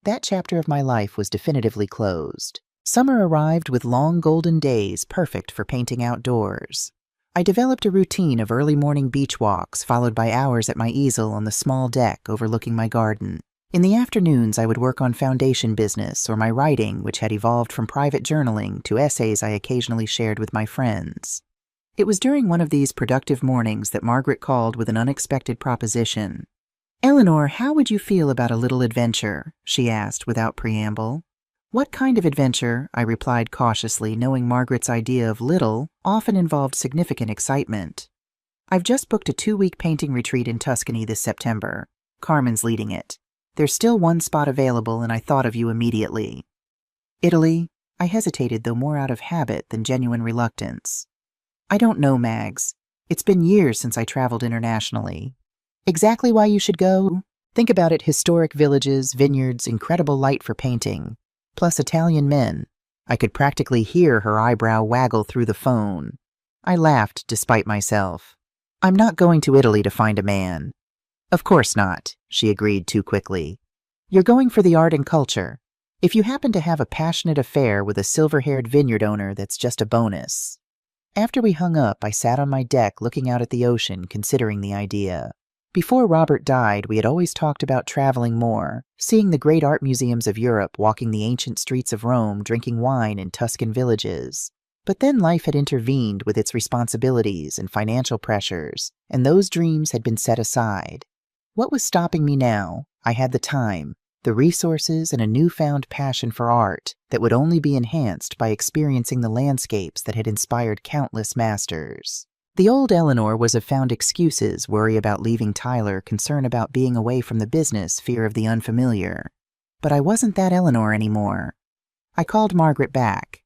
That chapter of my life was definitively closed. Summer arrived with long golden days perfect for painting outdoors. I developed a routine of early morning beach walks, followed by hours at my easel on the small deck overlooking my garden. In the afternoons, I would work on foundation business or my writing, which had evolved from private journaling to essays I occasionally shared with my friends. It was during one of these productive mornings that Margaret called with an unexpected proposition. "Eleanor, how would you feel about a little adventure?" she asked without preamble. "What kind of adventure?" I replied cautiously, knowing Margaret's idea of little often involved significant excitement. "I've just booked a 2-week painting retreat in Tuscany this September. Carmen's leading it. There's still one spot available, and I thought of you immediately." "Italy?" I hesitated, though more out of habit than genuine reluctance. "I don't know, Mags. It's been years since I traveled internationally." "Exactly why you should go? Think about it: historic villages, vineyards, incredible light for painting, plus Italian men." I could practically hear her eyebrow waggle through the phone. I laughed despite myself. "I'm not going to Italy to find a man." "Of course not," she agreed too quickly. "You're going for the art and culture. If you happen to have a passionate affair with a silver-haired vineyard owner, that's just a bonus." After we hung up, I sat on my deck looking out at the ocean, considering the idea. Before Robert died, we had always talked about traveling more, seeing the great art museums of Europe, walking the ancient streets of Rome, drinking wine in Tuscan villages. But then life had intervened with its responsibilities and financial pressures, and those dreams had been set aside. What was stopping me now? I had the time, the resources, and a newfound passion for art that would only be enhanced by experiencing the landscapes that had inspired countless masters. The old Eleanor was of found excuses: worry about leaving Tyler, concern about being away from the business, fear of the unfamiliar. But I wasn't that Eleanor anymore. I called Margaret back.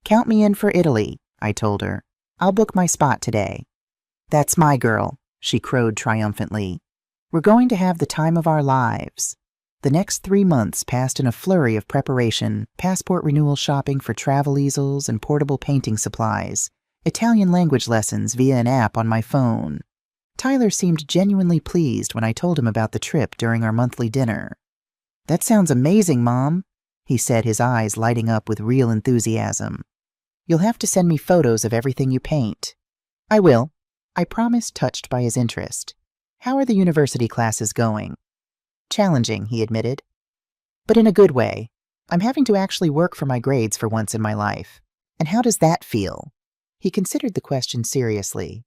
"Count me in for Italy," I told her. "I'll book my spot today." "That's my girl," she crowed triumphantly. "We're going to have the time of our lives." The next 3 months passed in a flurry of preparation: passport renewal shopping for travel easels and portable painting supplies, Italian language lessons via an app on my phone. Tyler seemed genuinely pleased when I told him about the trip during our monthly dinner. "That sounds amazing, Mom," he said, his eyes lighting up with real enthusiasm. "You'll have to send me photos of everything you paint." "I will," I promised, touched by his interest. "How are the university classes going?" "Challenging," he admitted. "But in a good way. I'm having to actually work for my grades for once in my life. And how does that feel?" He considered the question seriously.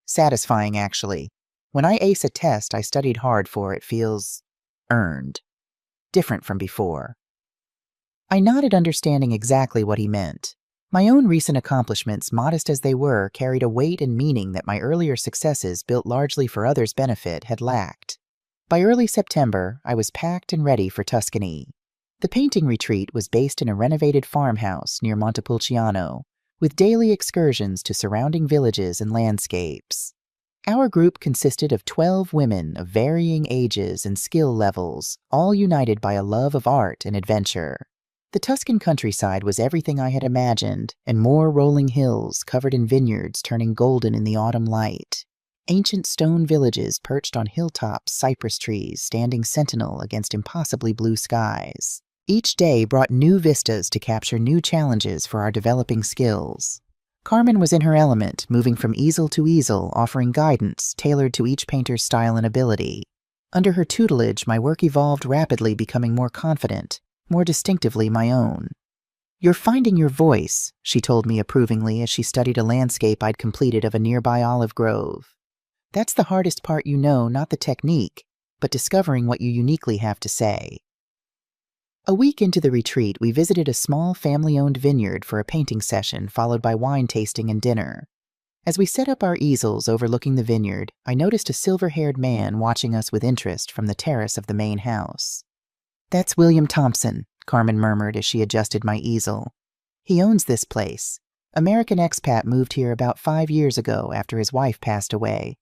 Satisfying, actually. When I ace a test I studied hard for, it feels earned. Different from before. I nodded, understanding exactly what he meant. My own recent accomplishments, modest as they were, carried a weight and meaning that my earlier successes, built largely for others' benefit, had lacked. By early September, I was packed and ready for Tuscany. The painting retreat was based in a renovated farmhouse near Montepulciano, with daily excursions to surrounding villages and landscapes. Our group consisted of 12 women of varying ages and skill levels, all united by a love of art and adventure. The Tuscan countryside was everything I had imagined, and more rolling hills covered in vineyards turning golden in the autumn light. Ancient stone villages perched on hilltops, cypress trees standing sentinel against impossibly blue skies. Each day brought new vistas to capture new challenges for our developing skills. Carmen was in her element, moving from easel to easel, offering guidance tailored to each painter's style and ability. Under her tutelage, my work evolved rapidly, becoming more confident, more distinctively my own. "You're finding your voice," she told me approvingly as she studied a landscape I'd completed of a nearby olive grove. "That's the hardest part, not the technique, but discovering what you uniquely have to say." A week into the retreat, we visited a small family-owned vineyard for a painting session, followed by wine tasting and dinner. As we set up our easels overlooking the vineyard, I noticed a silver-haired man watching us with interest from the terrace of the main house. "That's William Thompson," Carmen murmured as she adjusted my easel. "He owns this place. American expat, moved here about 5 years ago after his wife passed away.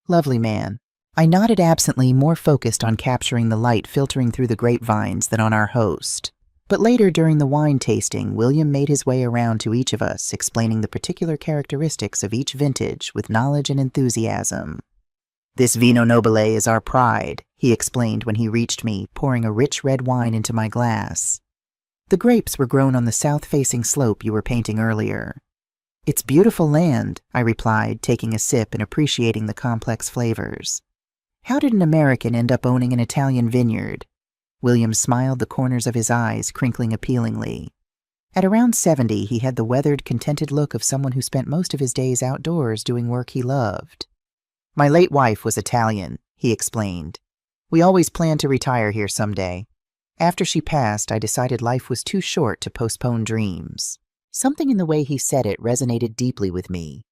Lovely man." I nodded absently, more focused on capturing the light filtering through the grapevines than on our host. But later, during the wine tasting, William made his way around to each of us, explaining the particular characteristics of each vintage with knowledge and enthusiasm. "This Vino Nobile is our pride," he explained when he reached me, pouring a rich red wine into my glass. "The grapes were grown on the south-facing slope you were painting earlier." "It's beautiful land," I replied, taking a sip and appreciating the complex flavors. "How did an American end up owning an Italian vineyard?" William smiled, the corners of his eyes crinkling appealingly. At around 70, he had the weathered, contented look of someone who spent most of his days outdoors doing work he loved. "My late wife was Italian," he explained. "We always planned to retire here someday. After she passed, I decided life was too short to postpone dreams." Something in the way he said it resonated deeply with me.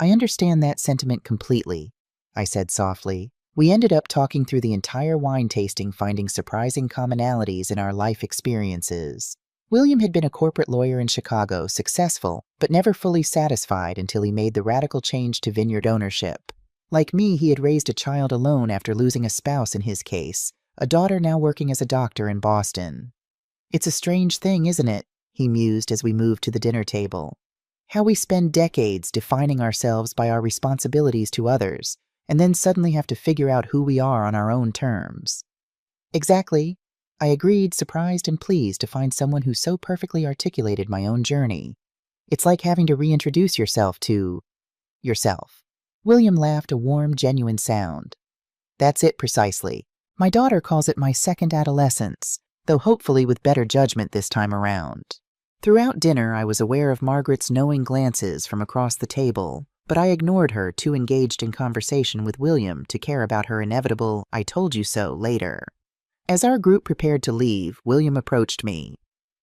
"I understand that sentiment completely," I said softly. We ended up talking through the entire wine tasting, finding surprising commonalities in our life experiences. William had been a corporate lawyer in Chicago, successful, but never fully satisfied until he made the radical change to vineyard ownership. Like me, he had raised a child alone after losing a spouse in his case, a daughter now working as a doctor in Boston. "It's a strange thing, isn't it?" he mused as we moved to the dinner table. "How we spend decades defining ourselves by our responsibilities to others, and then suddenly have to figure out who we are on our own terms." "Exactly," I agreed, surprised and pleased to find someone who so perfectly articulated my own journey. "It's like having to reintroduce yourself to yourself." William laughed, a warm, genuine sound. "That's it precisely. My daughter calls it my second adolescence, though hopefully with better judgment this time around." Throughout dinner, I was aware of Margaret's knowing glances from across the table, but I ignored her, too engaged in conversation with William to care about her inevitable "I told you so" later. As our group prepared to leave, William approached me.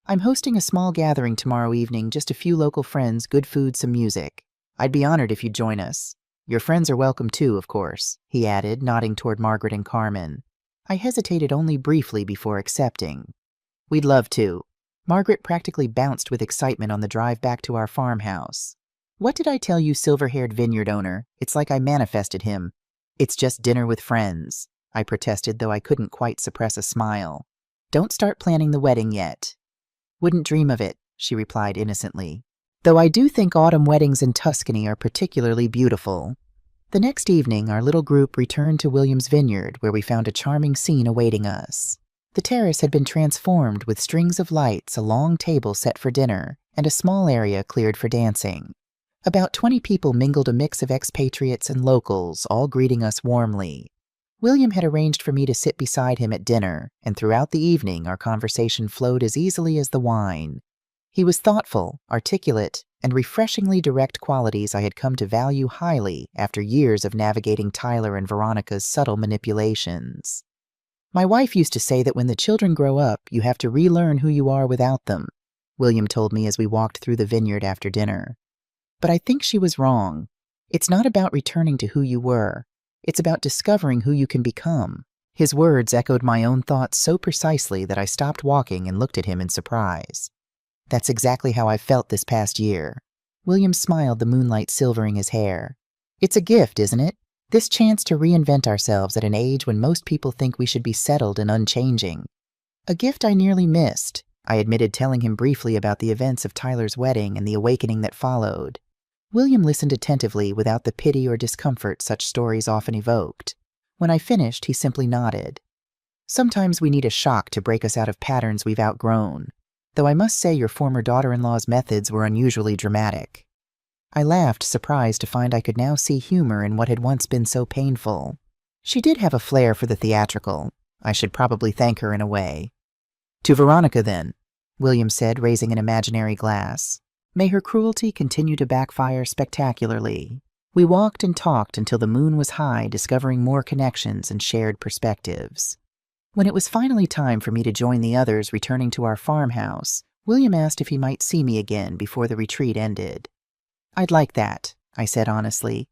"I'm hosting a small gathering tomorrow evening, just a few local friends, good food, some music. I'd be honored if you'd join us. Your friends are welcome too, of course," he added, nodding toward Margaret and Carmen. I hesitated only briefly before accepting. "We'd love to." Margaret practically bounced with excitement on the drive back to our farmhouse. "What did I tell you, silver-haired vineyard owner? It's like I manifested him." "It's just dinner with friends," I protested, though I couldn't quite suppress a smile. "Don't start planning the wedding yet." "Wouldn't dream of it," she replied innocently. "Though I do think autumn weddings in Tuscany are particularly beautiful." The next evening, our little group returned to William's vineyard, where we found a charming scene awaiting us. The terrace had been transformed with strings of lights, a long table set for dinner, and a small area cleared for dancing. About 20 people mingled, a mix of expatriates and locals, all greeting us warmly. William had arranged for me to sit beside him at dinner, and throughout the evening our conversation flowed as easily as the wine. He was thoughtful, articulate, and refreshingly direct qualities I had come to value highly after years of navigating Tyler and Veronica's subtle manipulations. My wife used to say that when the children grow up, you have to relearn who you are without them, William told me as we walked through the vineyard after dinner. But I think she was wrong. It's not about returning to who you were. It's about discovering who you can become. His words echoed my own thoughts so precisely that I stopped walking and looked at him in surprise. That's exactly how I've felt this past year. William smiled, the moonlight silvering his hair. It's a gift, isn't it? This chance to reinvent ourselves at an age when most people think we should be settled and unchanging. A gift I nearly missed, I admitted, telling him briefly about the events of Tyler's wedding and the awakening that followed. William listened attentively without the pity or discomfort such stories often evoked. When I finished, he simply nodded. Sometimes we need a shock to break us out of patterns we've outgrown, though I must say your former daughter-in-law's methods were unusually dramatic. I laughed, surprised to find I could now see humor in what had once been so painful. She did have a flair for the theatrical. I should probably thank her in a way. To Veronica, then, William said, raising an imaginary glass. May her cruelty continue to backfire spectacularly. We walked and talked until the moon was high, discovering more connections and shared perspectives. When it was finally time for me to join the others returning to our farmhouse, William asked if he might see me again before the retreat ended. I'd like that, I said honestly.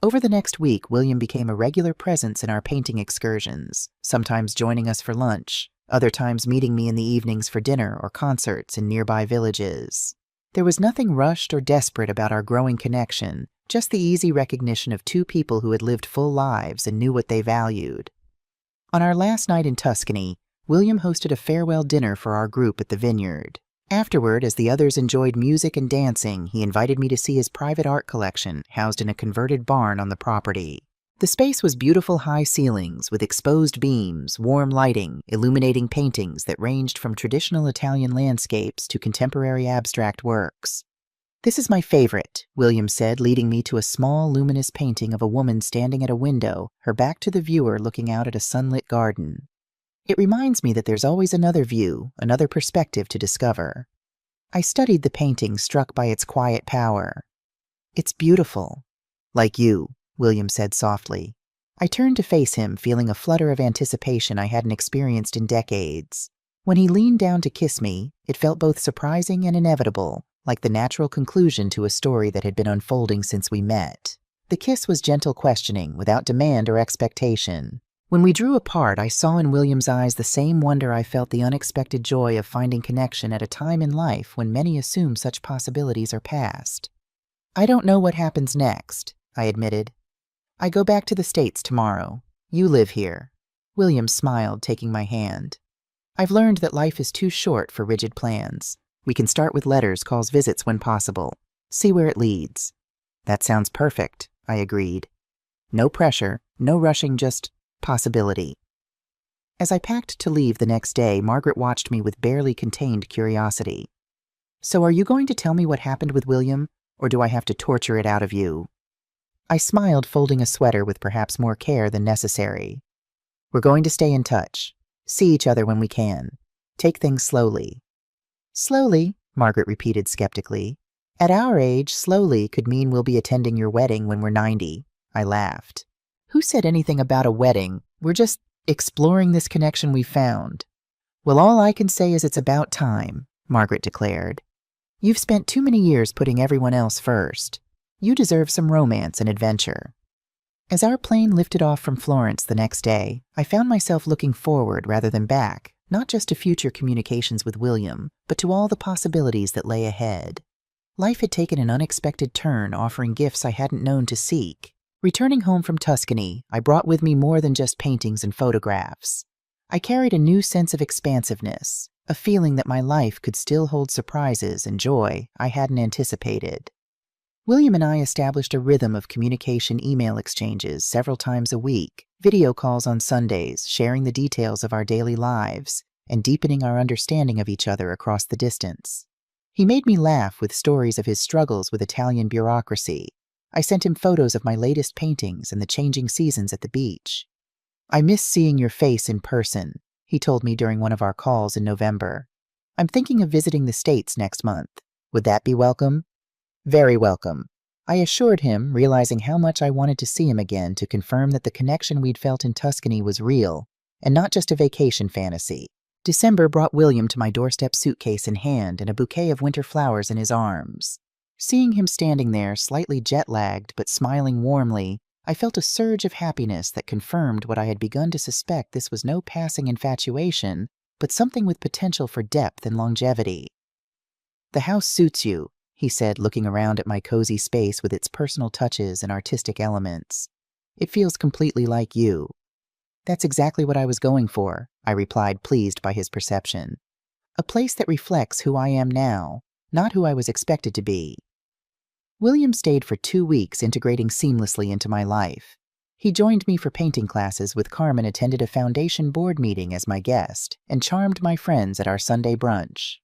Over the next week, William became a regular presence in our painting excursions, sometimes joining us for lunch, other times meeting me in the evenings for dinner or concerts in nearby villages. There was nothing rushed or desperate about our growing connection, just the easy recognition of two people who had lived full lives and knew what they valued. On our last night in Tuscany, William hosted a farewell dinner for our group at the vineyard. Afterward, as the others enjoyed music and dancing, he invited me to see his private art collection housed in a converted barn on the property. The space was beautiful high ceilings with exposed beams, warm lighting, illuminating paintings that ranged from traditional Italian landscapes to contemporary abstract works. This is my favorite, William said, leading me to a small, luminous painting of a woman standing at a window, her back to the viewer looking out at a sunlit garden. It reminds me that there's always another view, another perspective to discover. I studied the painting, struck by its quiet power. It's beautiful. Like you, William said softly. I turned to face him, feeling a flutter of anticipation I hadn't experienced in decades. When he leaned down to kiss me, it felt both surprising and inevitable, like the natural conclusion to a story that had been unfolding since we met. The kiss was gentle questioning, without demand or expectation. When we drew apart, I saw in William's eyes the same wonder I felt, the unexpected joy of finding connection at a time in life when many assume such possibilities are past. I don't know what happens next, I admitted. I go back to the States tomorrow. You live here. William smiled, taking my hand. I've learned that life is too short for rigid plans. We can start with letters, calls, visits when possible. See where it leads. That sounds perfect, I agreed. No pressure, no rushing, just possibility. As I packed to leave the next day, Margaret watched me with barely contained curiosity. So are you going to tell me what happened with William, or do I have to torture it out of you? I smiled, folding a sweater with perhaps more care than necessary. We're going to stay in touch. See each other when we can. Take things slowly. Slowly, Margaret repeated skeptically. At our age, slowly could mean we'll be attending your wedding when we're 90. I laughed. Who said anything about a wedding? We're just exploring this connection we found. Well, all I can say is it's about time, Margaret declared. You've spent too many years putting everyone else first. You deserve some romance and adventure. As our plane lifted off from Florence the next day, I found myself looking forward rather than back, not just to future communications with William, but to all the possibilities that lay ahead. Life had taken an unexpected turn, offering gifts I hadn't known to seek. Returning home from Tuscany, I brought with me more than just paintings and photographs. I carried a new sense of expansiveness, a feeling that my life could still hold surprises and joy I hadn't anticipated. William and I established a rhythm of communication, email exchanges several times a week, video calls on Sundays, sharing the details of our daily lives, and deepening our understanding of each other across the distance. He made me laugh with stories of his struggles with Italian bureaucracy. I sent him photos of my latest paintings and the changing seasons at the beach. I miss seeing your face in person, he told me during one of our calls in November. I'm thinking of visiting the States next month. Would that be welcome? Very welcome. I assured him, realizing how much I wanted to see him again to confirm that the connection we'd felt in Tuscany was real and not just a vacation fantasy. December brought William to my doorstep, suitcase in hand and a bouquet of winter flowers in his arms. Seeing him standing there, slightly jet-lagged but smiling warmly, I felt a surge of happiness that confirmed what I had begun to suspect: this was no passing infatuation, but something with potential for depth and longevity. "The house suits you," he said, looking around at my cozy space with its personal touches and artistic elements. "It feels completely like you." "That's exactly what I was going for," I replied, pleased by his perception. "A place that reflects who I am now, not who I was expected to be." William stayed for 2 weeks, integrating seamlessly into my life. He joined me for painting classes, with Carmen attended a foundation board meeting as my guest, and charmed my friends at our Sunday brunch.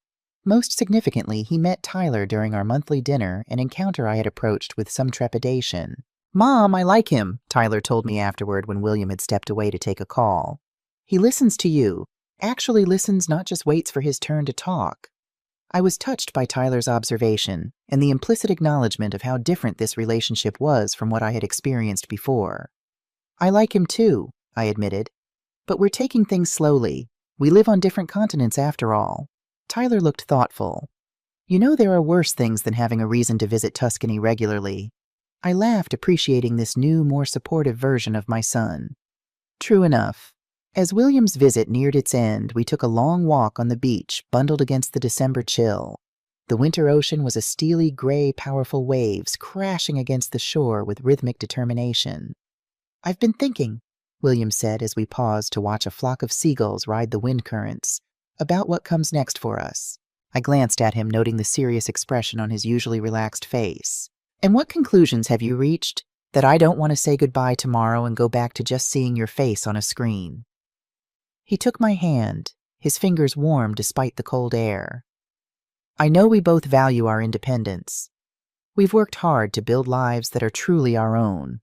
Most significantly, he met Tyler during our monthly dinner, an encounter I had approached with some trepidation. "Mom, I like him," Tyler told me afterward when William had stepped away to take a call. "He listens to you. Actually listens, not just waits for his turn to talk." I was touched by Tyler's observation and the implicit acknowledgement of how different this relationship was from what I had experienced before. "I like him too," I admitted. "But we're taking things slowly. We live on different continents after all." Tyler looked thoughtful. "You know, there are worse things than having a reason to visit Tuscany regularly." I laughed, appreciating this new, more supportive version of my son. True enough. As William's visit neared its end, we took a long walk on the beach, bundled against the December chill. The winter ocean was a steely gray, powerful waves crashing against the shore with rhythmic determination. "I've been thinking," William said as we paused to watch a flock of seagulls ride the wind currents, "about what comes next for us." I glanced at him, noting the serious expression on his usually relaxed face. "And what conclusions have you reached? That I don't want to say goodbye tomorrow and go back to just seeing your face on a screen." He took my hand, his fingers warm despite the cold air. "I know we both value our independence. We've worked hard to build lives that are truly our own.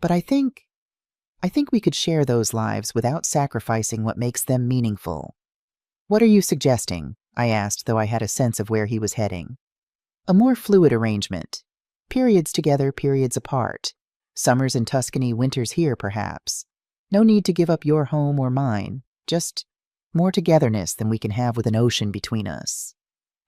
But I think we could share those lives without sacrificing what makes them meaningful." "What are you suggesting?" I asked, though I had a sense of where he was heading. "A more fluid arrangement. Periods together, periods apart. Summers in Tuscany, winters here, perhaps. No need to give up your home or mine. Just more togetherness than we can have with an ocean between us."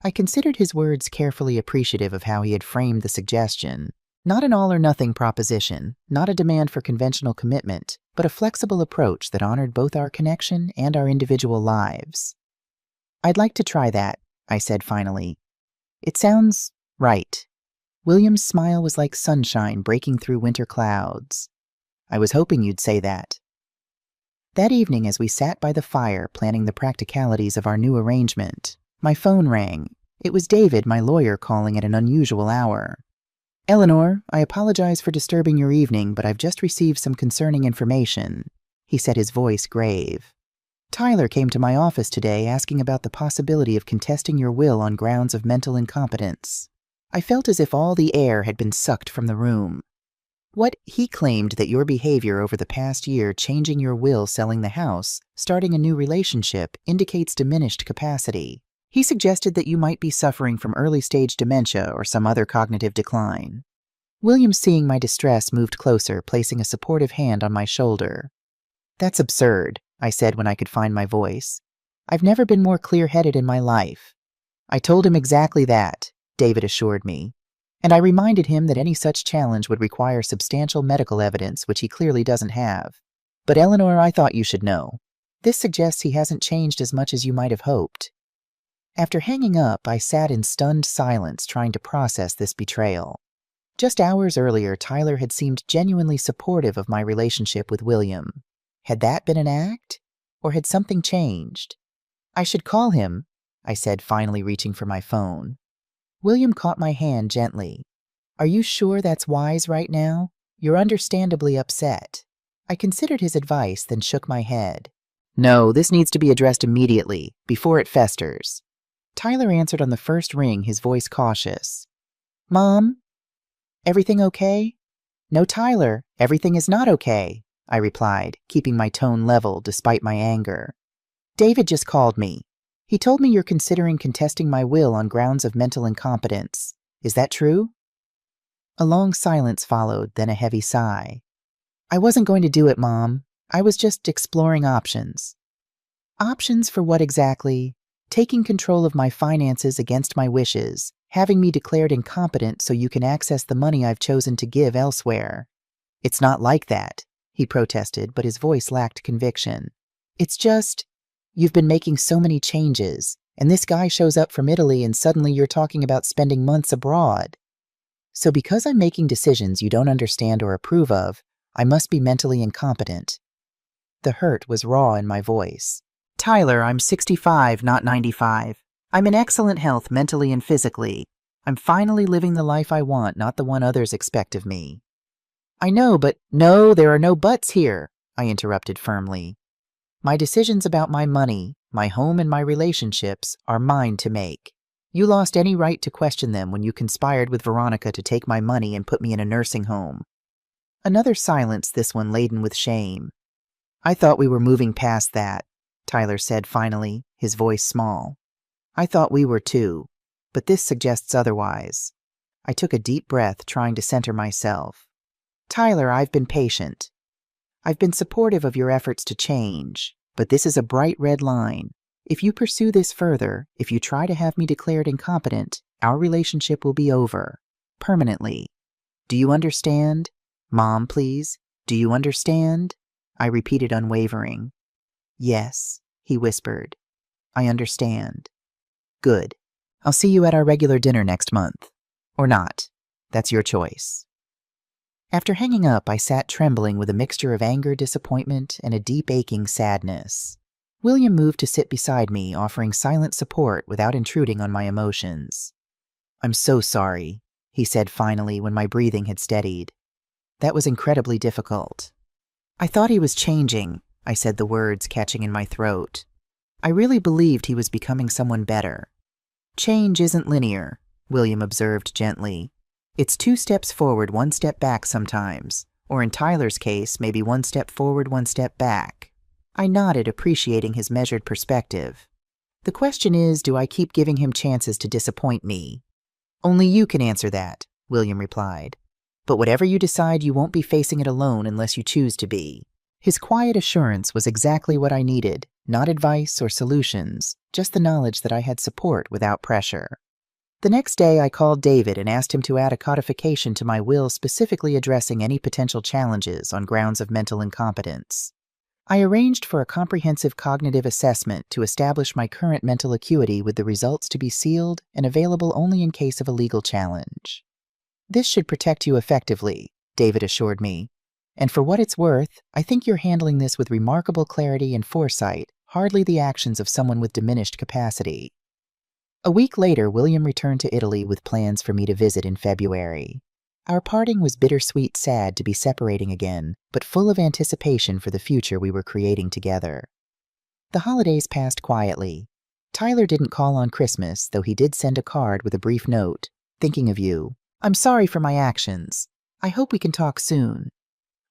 I considered his words, carefully appreciative of how he had framed the suggestion. Not an all-or-nothing proposition, not a demand for conventional commitment, but a flexible approach that honored both our connection and our individual lives. "I'd like to try that," I said finally. "It sounds right." William's smile was like sunshine breaking through winter clouds. "I was hoping you'd say that." That evening, as we sat by the fire planning the practicalities of our new arrangement, my phone rang. It was David, my lawyer, calling at an unusual hour. "Eleanor, I apologize for disturbing your evening, but I've just received some concerning information," he said, his voice grave. "Tyler came to my office today asking about the possibility of contesting your will on grounds of mental incompetence." I felt as if all the air had been sucked from the room. He claimed that your behavior over the past year, changing your will, selling the house, starting a new relationship, indicates diminished capacity. He suggested that you might be suffering from early-stage dementia or some other cognitive decline. William, seeing my distress, moved closer, placing a supportive hand on my shoulder. "That's absurd," I said when I could find my voice. "I've never been more clear-headed in my life." "I told him exactly that," David assured me, and I reminded him that any such challenge would require substantial medical evidence, which he clearly doesn't have. "But Eleanor, I thought you should know. This suggests he hasn't changed as much as you might have hoped." After hanging up, I sat in stunned silence, trying to process this betrayal. Just hours earlier, Tyler had seemed genuinely supportive of my relationship with William. Had that been an act? Or had something changed? "I should call him," I said, finally reaching for my phone. William caught my hand gently. "Are you sure that's wise right now? You're understandably upset." I considered his advice, then shook my head. "No, this needs to be addressed immediately, before it festers." Tyler answered on the first ring, his voice cautious. "Mom? Everything okay?" "No, Tyler, everything is not okay," I replied, keeping my tone level despite my anger. "David just called me. He told me you're considering contesting my will on grounds of mental incompetence. Is that true?" A long silence followed, then a heavy sigh. I wasn't going to do it, Mom. I was just exploring options. Options for what exactly? Taking control of my finances against my wishes, having me declared incompetent so you can access the money I've chosen to give elsewhere. It's not like that, he protested, but his voice lacked conviction. It's just, you've been making so many changes, and this guy shows up from Italy and suddenly you're talking about spending months abroad. So because I'm making decisions you don't understand or approve of, I must be mentally incompetent. The hurt was raw in my voice. Tyler, I'm 65, not 95. I'm in excellent health mentally and physically. I'm finally living the life I want, not the one others expect of me. I know, but no, there are no buts here, I interrupted firmly. My decisions about my money, my home, and my relationships are mine to make. You lost any right to question them when you conspired with Veronica to take my money and put me in a nursing home. Another silence, this one laden with shame. I thought we were moving past that, Tyler said finally, his voice small. I thought we were too, but this suggests otherwise. I took a deep breath, trying to center myself. Tyler, I've been patient. I've been supportive of your efforts to change, but this is a bright red line. If you pursue this further, if you try to have me declared incompetent, our relationship will be over. Permanently. Do you understand? Mom, please. Do you understand? I repeated, unwavering. Yes, he whispered. I understand. Good. I'll see you at our regular dinner next month. Or not. That's your choice. After hanging up, I sat trembling with a mixture of anger, disappointment, and a deep aching sadness. William moved to sit beside me, offering silent support without intruding on my emotions. I'm so sorry, he said finally when my breathing had steadied. That was incredibly difficult. I thought he was changing, I said, the words catching in my throat. I really believed he was becoming someone better. Change isn't linear, William observed gently. It's 2 steps forward, 1 step back sometimes, or in Tyler's case, maybe 1 step forward, 1 step back. I nodded, appreciating his measured perspective. The question is, do I keep giving him chances to disappoint me? Only you can answer that, William replied. But whatever you decide, you won't be facing it alone unless you choose to be. His quiet assurance was exactly what I needed, not advice or solutions, just the knowledge that I had support without pressure. The next day, I called David and asked him to add a codification to my will specifically addressing any potential challenges on grounds of mental incompetence. I arranged for a comprehensive cognitive assessment to establish my current mental acuity, with the results to be sealed and available only in case of a legal challenge. This should protect you effectively, David assured me. And for what it's worth, I think you're handling this with remarkable clarity and foresight, hardly the actions of someone with diminished capacity. A week later, William returned to Italy with plans for me to visit in February. Our parting was bittersweet sad to be separating again, but full of anticipation for the future we were creating together. The holidays passed quietly. Tyler didn't call on Christmas, though he did send a card with a brief note. Thinking of you. I'm sorry for my actions. I hope we can talk soon.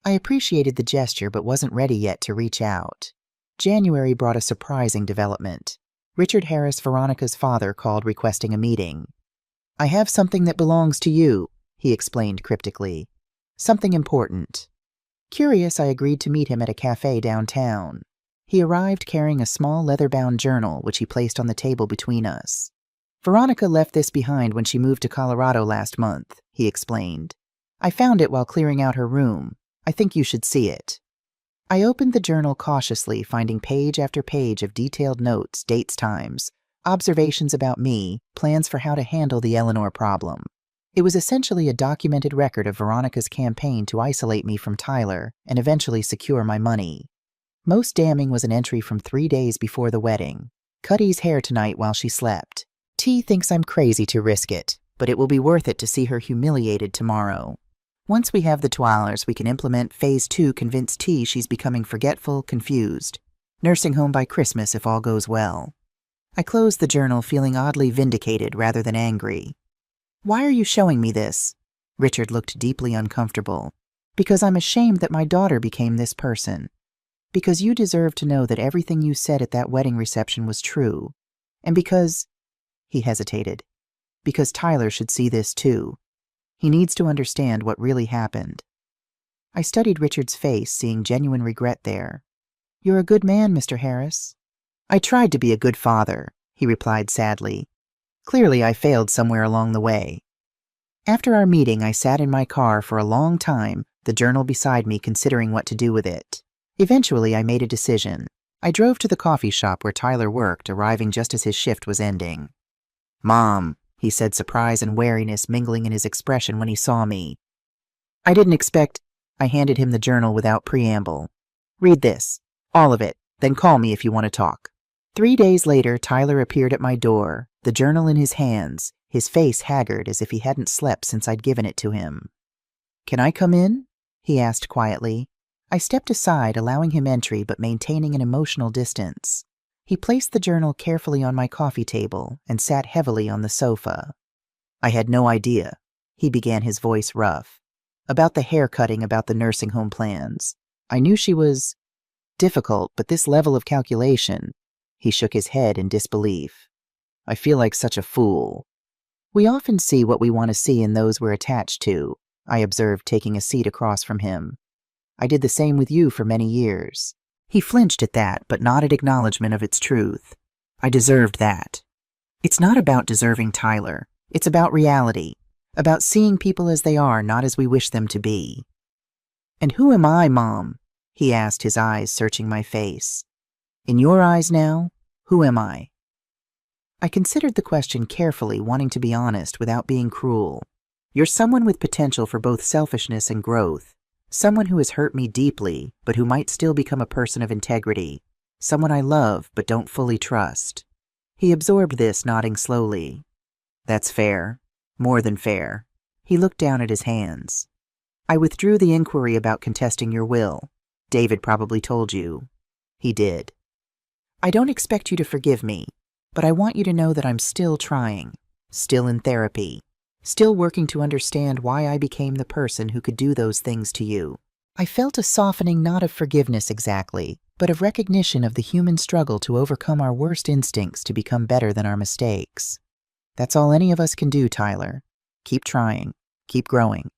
I appreciated the gesture but wasn't ready yet to reach out. January brought a surprising development. Richard Harris, Veronica's father, called requesting a meeting. I have something that belongs to you, he explained cryptically. Something important. Curious, I agreed to meet him at a cafe downtown. He arrived carrying a small leather-bound journal, which he placed on the table between us. Veronica left this behind when she moved to Colorado last month, he explained. I found it while clearing out her room. I think you should see it. I opened the journal cautiously, finding page after page of detailed notes, dates, times, observations about me, plans for how to handle the Eleanor problem. It was essentially a documented record of Veronica's campaign to isolate me from Tyler and eventually secure my money. Most damning was an entry from 3 days before the wedding. Cuddy's hair tonight while she slept. T thinks I'm crazy to risk it, but it will be worth it to see her humiliated tomorrow. Once we have the toilers, we can implement Phase 2, convince T she's becoming forgetful, confused. Nursing home by Christmas if all goes well. I closed the journal feeling oddly vindicated rather than angry. Why are you showing me this? Richard looked deeply uncomfortable. Because I'm ashamed that my daughter became this person. Because you deserve to know that everything you said at that wedding reception was true. And because... He hesitated. Because Tyler should see this too. He needs to understand what really happened. I studied Richard's face, seeing genuine regret there. You're a good man, Mr. Harris. I tried to be a good father, he replied sadly. Clearly, I failed somewhere along the way. After our meeting, I sat in my car for a long time, the journal beside me, considering what to do with it. Eventually, I made a decision. I drove to the coffee shop where Tyler worked, arriving just as his shift was ending. Mom, he said, surprise and wariness mingling in his expression when he saw me. I didn't expect. I handed him the journal without preamble. Read this, all of it, then call me if you want to talk. 3 days later, Tyler appeared at my door, the journal in his hands, his face haggard as if he hadn't slept since I'd given it to him. Can I come in? He asked quietly. I stepped aside, allowing him entry but maintaining an emotional distance. He placed the journal carefully on my coffee table and sat heavily on the sofa. I had no idea, he began, his voice rough, about the haircutting, about the nursing home plans. I knew she was difficult, but this level of calculation. He shook his head in disbelief. I feel like such a fool. We often see what we want to see in those we're attached to, I observed, taking a seat across from him. I did the same with you for many years. He flinched at that, but nodded acknowledgement of its truth. I deserved that. It's not about deserving, Tyler. It's about reality. About seeing people as they are, not as we wish them to be. And who am I, Mom? He asked, his eyes searching my face. In your eyes now, who am I? I considered the question carefully, wanting to be honest without being cruel. You're someone with potential for both selfishness and growth. Someone who has hurt me deeply, but who might still become a person of integrity. Someone I love, but don't fully trust. He absorbed this, nodding slowly. That's fair. More than fair. He looked down at his hands. I withdrew the inquiry about contesting your will. David probably told you. He did. I don't expect you to forgive me, but I want you to know that I'm still trying, still in therapy, still working to understand why I became the person who could do those things to you. I felt a softening, not of forgiveness exactly, but of recognition of the human struggle to overcome our worst instincts to become better than our mistakes. That's all any of us can do, Tyler. Keep trying. Keep growing.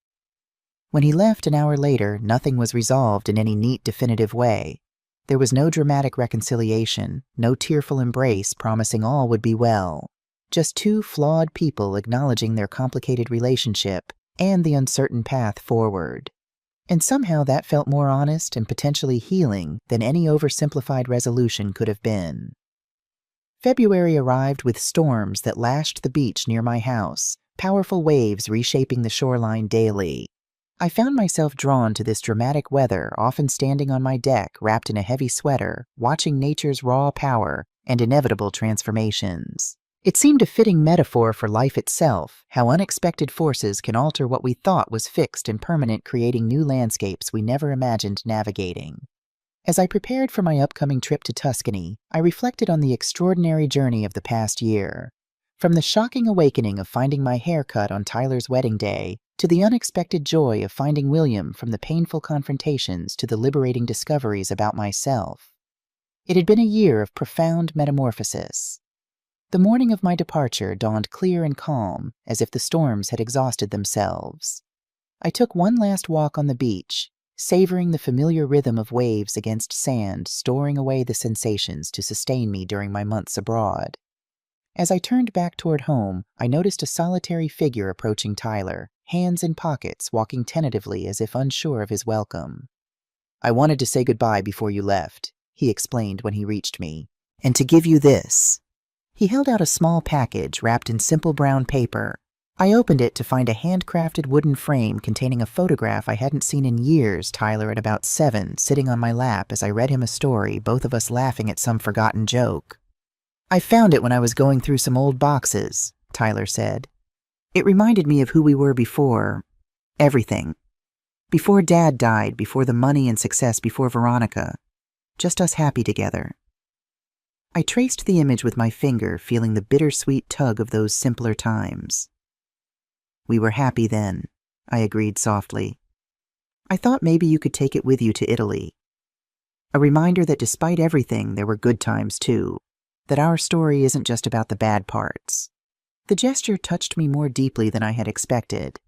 When he left an hour later, nothing was resolved in any neat, definitive way. There was no dramatic reconciliation, no tearful embrace promising all would be well. Just two flawed people acknowledging their complicated relationship and the uncertain path forward. And somehow that felt more honest and potentially healing than any oversimplified resolution could have been. February arrived with storms that lashed the beach near my house, powerful waves reshaping the shoreline daily. I found myself drawn to this dramatic weather, often standing on my deck wrapped in a heavy sweater, watching nature's raw power and inevitable transformations. It seemed a fitting metaphor for life itself, how unexpected forces can alter what we thought was fixed and permanent, creating new landscapes we never imagined navigating. As I prepared for my upcoming trip to Tuscany, I reflected on the extraordinary journey of the past year. From the shocking awakening of finding my hair cut on Tyler's wedding day, to the unexpected joy of finding William, from the painful confrontations to the liberating discoveries about myself. It had been a year of profound metamorphosis. The morning of my departure dawned clear and calm, as if the storms had exhausted themselves. I took one last walk on the beach, savoring the familiar rhythm of waves against sand, storing away the sensations to sustain me during my months abroad. As I turned back toward home, I noticed a solitary figure approaching Tyler, hands in pockets, walking tentatively as if unsure of his welcome. I wanted to say goodbye before you left, he explained when he reached me, and to give you this. He held out a small package wrapped in simple brown paper. I opened it to find a handcrafted wooden frame containing a photograph I hadn't seen in years, Tyler at about 7, sitting on my lap as I read him a story, both of us laughing at some forgotten joke. I found it when I was going through some old boxes, Tyler said. It reminded me of who we were before everything. Before Dad died, before the money and success, before Veronica. Just us happy together. I traced the image with my finger, feeling the bittersweet tug of those simpler times. We were happy then, I agreed softly. I thought maybe you could take it with you to Italy. A reminder that despite everything, there were good times too. That our story isn't just about the bad parts. The gesture touched me more deeply than I had expected.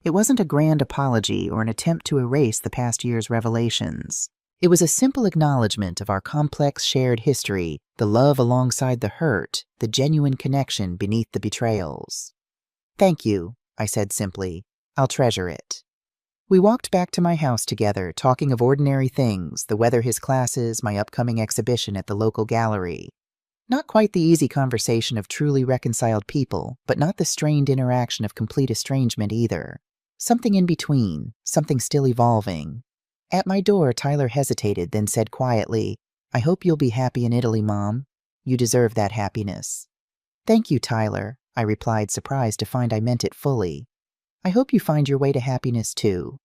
It wasn't a grand apology or an attempt to erase the past year's revelations. It was a simple acknowledgement of our complex shared history, the love alongside the hurt, the genuine connection beneath the betrayals. "Thank you," I said simply. "I'll treasure it." We walked back to my house together, talking of ordinary things, the weather, his classes, my upcoming exhibition at the local gallery. Not quite the easy conversation of truly reconciled people, but not the strained interaction of complete estrangement either. Something in between, something still evolving. At my door, Tyler hesitated, then said quietly, "I hope you'll be happy in Italy, Mom. You deserve that happiness." "Thank you, Tyler," I replied, surprised to find I meant it fully. "I hope you find your way to happiness too."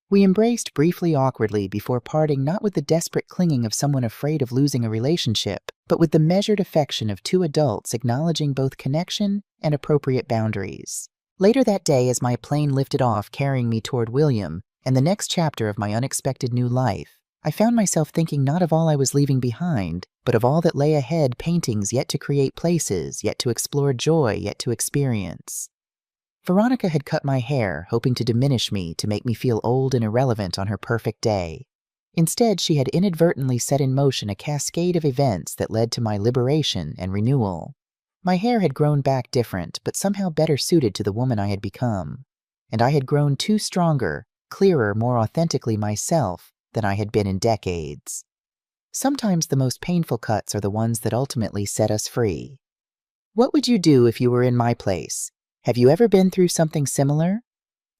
We embraced briefly awkwardly before parting, not with the desperate clinging of someone afraid of losing a relationship, but with the measured affection of two adults acknowledging both connection and appropriate boundaries. Later that day, as my plane lifted off carrying me toward William and the next chapter of my unexpected new life, I found myself thinking not of all I was leaving behind, but of all that lay ahead, paintings yet to create, places yet to explore, joy yet to experience. Veronica had cut my hair, hoping to diminish me, to make me feel old and irrelevant on her perfect day. Instead, she had inadvertently set in motion a cascade of events that led to my liberation and renewal. My hair had grown back different, but somehow better suited to the woman I had become. And I had grown too stronger, clearer, more authentically myself than I had been in decades. Sometimes the most painful cuts are the ones that ultimately set us free. What would you do if you were in my place? Have you ever been through something similar?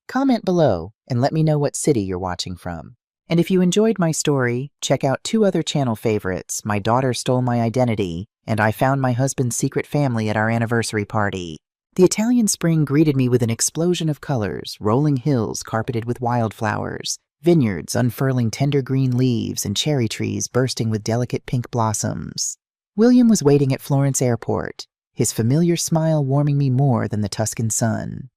Comment below and let me know what city you're watching from. And if you enjoyed my story, check out two other channel favorites, My Daughter Stole My Identity and I Found My Husband's Secret Family at Our Anniversary Party. The Italian spring greeted me with an explosion of colors, rolling hills carpeted with wildflowers, vineyards unfurling tender green leaves, and cherry trees bursting with delicate pink blossoms. William was waiting at Florence Airport, his familiar smile warming me more than the Tuscan sun.